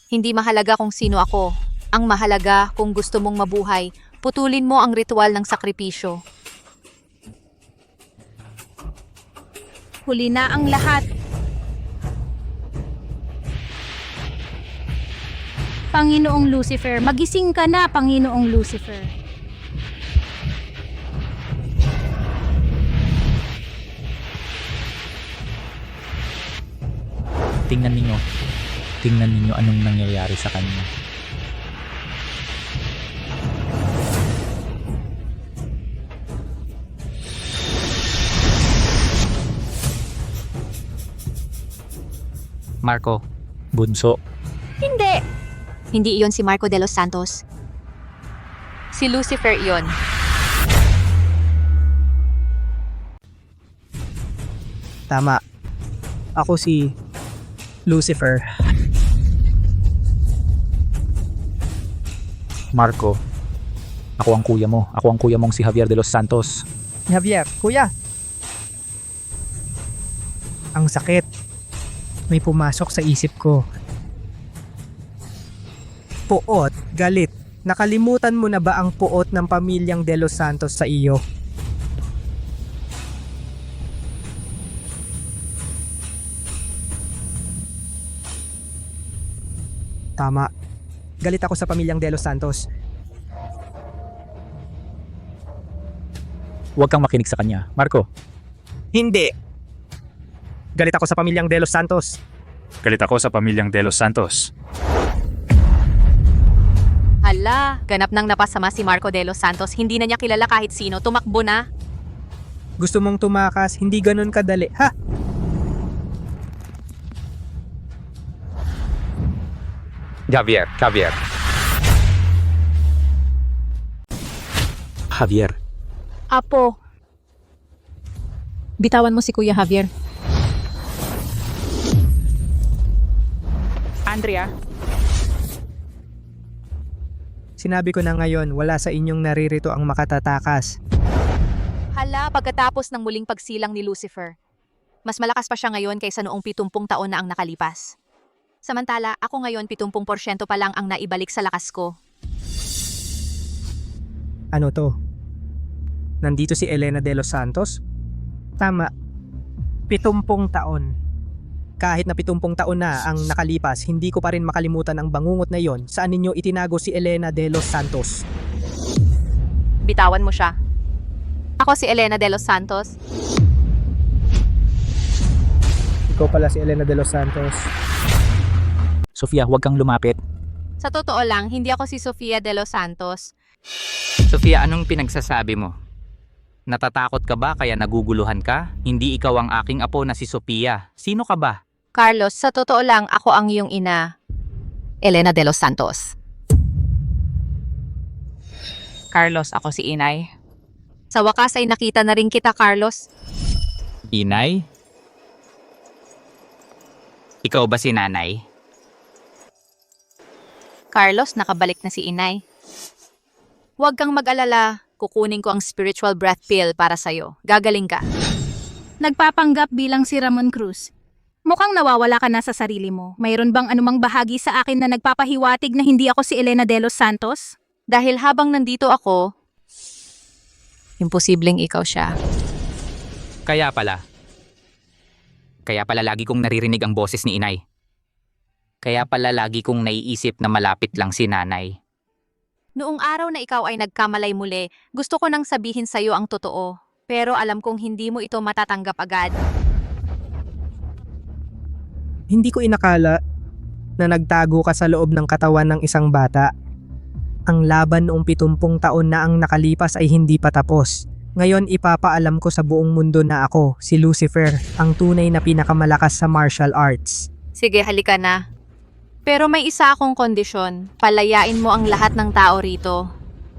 Hindi mahalaga kung sino ako. Ang mahalaga, kung gusto mong mabuhay, putulin mo ang ritual ng sakripisyo.
Huli na ang lahat. Panginoong Lucifer, magising ka na, Panginoong Lucifer.
Tingnan ninyo anong nangyayari sa kanya.
Marco,
bunso.
Hindi! Hindi iyon si Marco de los Santos. Si Lucifer iyon.
Tama. Ako si Lucifer.
Marco, ako ang kuya mo. Ako ang kuya mong si Javier de los Santos.
Javier, kuya. Ang sakit. May pumasok sa isip ko. Puot, galit. Nakalimutan mo na ba ang puot ng pamilyang De Los Santos sa iyo? Tama. Galit ako sa pamilyang De Los Santos.
Huwag kang makinig sa kanya. Marco.
Hindi. Galit ako sa pamilyang De Los Santos.
Galit ako sa pamilyang De Los Santos.
Hala, ganap nang napasama si Marco de los Santos. Hindi na niya kilala kahit sino. Tumakbo na.
Gusto mong tumakas, hindi ganun kadali. Ha?
Javier.
Javier.
Apo.
Bitawan mo si Kuya Javier.
Andrea. Sinabi ko na ngayon, wala sa inyong naririto ang makatatakas.
Hala, pagkatapos ng muling pagsilang ni Lucifer. Mas malakas pa siya ngayon kaysa noong 70 taon na ang nakalipas. Samantala, ako ngayon 70% pa lang ang naibalik sa lakas ko.
Ano to? Nandito si Elena de los Santos? Tama. 70 taon. Kahit na 70 taon na ang nakalipas, hindi ko pa rin makalimutan ang bangungot na yon saan ninyo itinago si Elena de los Santos.
Bitawan mo siya. Ako si Elena de los Santos.
Ikaw pala si Elena de los Santos.
Sofia, huwag kang lumapit.
Sa totoo lang, hindi ako si Sofia de los Santos.
Sofia, anong pinagsasabi mo? Natatakot ka ba kaya naguguluhan ka? Hindi ikaw ang aking apo na si Sofia. Sino ka ba?
Carlos, sa totoo lang, ako ang iyong ina. Elena de los Santos. Carlos, ako si Inay. Sa wakas ay nakita na rin kita, Carlos.
Inay? Ikaw ba si nanay?
Carlos, nakabalik na si Inay. Huwag kang mag-alala. Kukunin ko ang spiritual breath pill para sa'yo. Gagaling ka.
Nagpapanggap bilang si Ramon Cruz. Mukhang nawawala ka na sa sarili mo. Mayroon bang anumang bahagi sa akin na nagpapahiwatig na hindi ako si Elena de los Santos?
Dahil habang nandito ako, imposibleng ikaw siya.
Kaya pala lagi kong naririnig ang boses ni inay. Kaya pala lagi kong naiisip na malapit lang si nanay.
Noong araw na ikaw ay nagkamalay muli, gusto ko nang sabihin sa'yo ang totoo. Pero alam kong hindi mo ito matatanggap agad.
Hindi ko inakala na nagtago ka sa loob ng katawan ng isang bata. Ang laban noong 70 taon na ang nakalipas ay hindi pa tapos. Ngayon ipapaalam ko sa buong mundo na ako, si Lucifer, ang tunay na pinakamalakas sa martial arts.
Sige, halika na. Pero may isa akong kondisyon. Palayain mo ang lahat ng tao rito.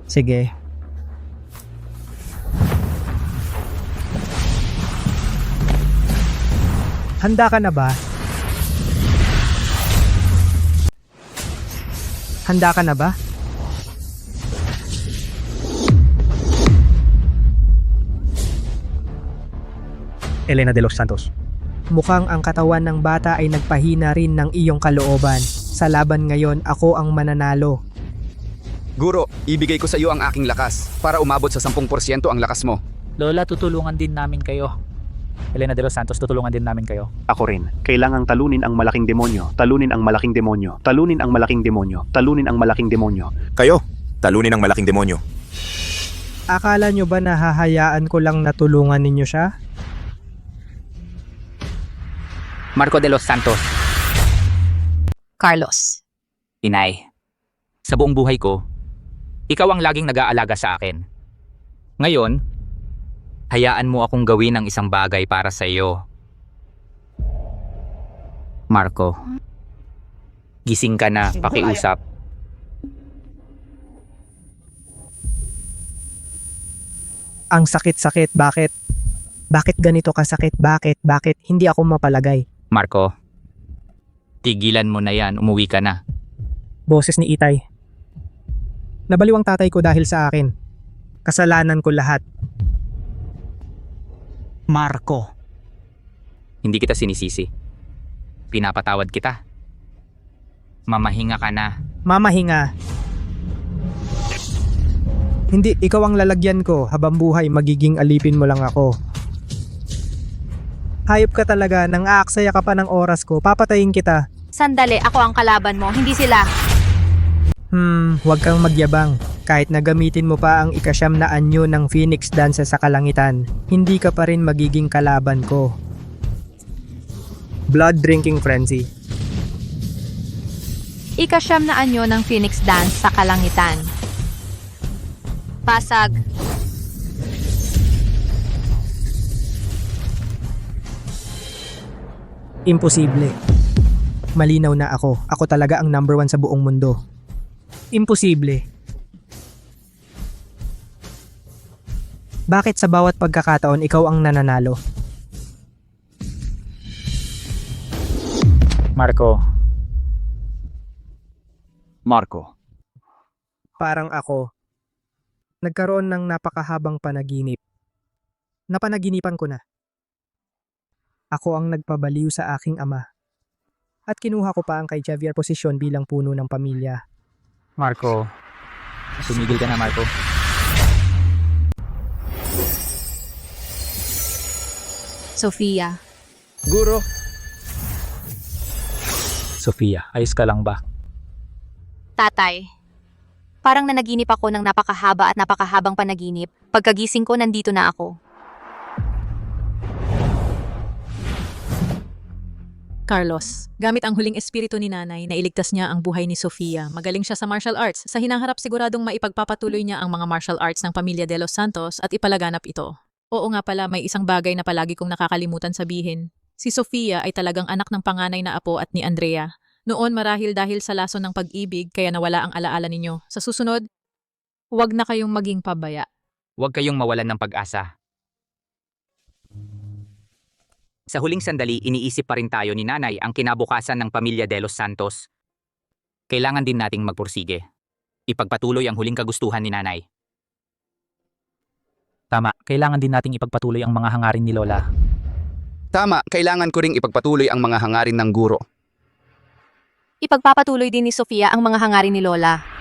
Sige. Handa ka na ba? Handa ka na ba? Elena de los Santos. Mukhang ang katawan ng bata ay nagpahina rin ng iyong kalooban. Sa laban ngayon, ako ang mananalo.
Guro, ibigay ko sa iyo ang aking lakas para umabot sa 10% ang lakas mo.
Lola, tutulungan din namin kayo. Elena de los Santos, tutulungan din namin kayo.
Ako rin. Kailangang talunin ang malaking demonyo. Talunin ang malaking demonyo. Talunin ang malaking demonyo. Talunin ang malaking demonyo.
Kayo, talunin ang malaking demonyo.
Akala nyo ba na hahayaan ko lang na tulungan ninyo siya?
Marco de los Santos.
Carlos.
Inay, sa buong buhay ko, ikaw ang laging nag-aalaga sa akin. Ngayon, hayaan mo akong gawin ang isang bagay para sa iyo. Marco, gising ka na, pakiusap.
Ang sakit-sakit, bakit? Bakit ganito kasakit? Bakit? Hindi ako mapalagay.
Marco, tigilan mo na yan, umuwi ka na.
Boses ni Itay. Nabaliw ang tatay ko dahil sa akin. Kasalanan ko lahat. Marco.
Hindi kita sinisisi. Pinapatawad kita. Mamahinga ka na.
Mamahinga. Hindi, ikaw ang lalagyan ko. Habang buhay, magiging alipin mo lang ako. Hayop ka talaga, nang aaksaya ka pa ng oras ko, papatayin kita.
Sandali, ako ang kalaban mo, hindi sila.
Huwag kang magyabang. Kahit na gamitin mo pa ang ikasyam na anyo ng Phoenix Dance sa kalangitan, hindi ka pa rin magiging kalaban ko. Blood Drinking Frenzy.
Ikasyam na anyo ng Phoenix Dance sa kalangitan. Pasag.
Imposible. Malinaw na ako. Ako talaga ang number 1 sa buong mundo. Imposible. Bakit sa bawat pagkakataon ikaw ang nananalo?
Marco.
Parang ako. Nagkaroon ng napakahabang panaginip. Napanaginipan ko na. Ako ang nagpabaliw sa aking ama. At kinuha ko pa ang kay Javier posisyon bilang puno ng pamilya.
Marco. Tumigil ka na, Marco.
Sofia.
Guro.
Sofia, ayos ka lang ba?
Tatay. Parang nanaginip ako ng napakahaba at napakahabang panaginip. Pagkagising ko, nandito na ako.
Carlos, gamit ang huling espiritu ni nanay, nailigtas niya ang buhay ni Sofia. Magaling siya sa martial arts. Sa hinaharap siguradong maipagpapatuloy niya ang mga martial arts ng pamilya De Los Santos at ipalaganap ito. Oo nga pala, may isang bagay na palagi kong nakakalimutan sabihin. Si Sofia ay talagang anak ng panganay na apo at ni Andrea. Noon marahil dahil sa lason ng pag-ibig kaya nawala ang alaala ninyo. Sa susunod, huwag na kayong maging pabaya.
Huwag kayong mawalan ng pag-asa. Sa huling sandali, iniisip pa rin tayo ni nanay ang kinabukasan ng pamilya De Los Santos. Kailangan din nating magpursige. Ipagpatuloy ang huling kagustuhan ni nanay.
Tama, kailangan din nating ipagpatuloy ang mga hangarin ni Lola.
Tama, kailangan ko ring ipagpatuloy ang mga hangarin ng guro.
Ipagpapatuloy din ni Sofia ang mga hangarin ni Lola.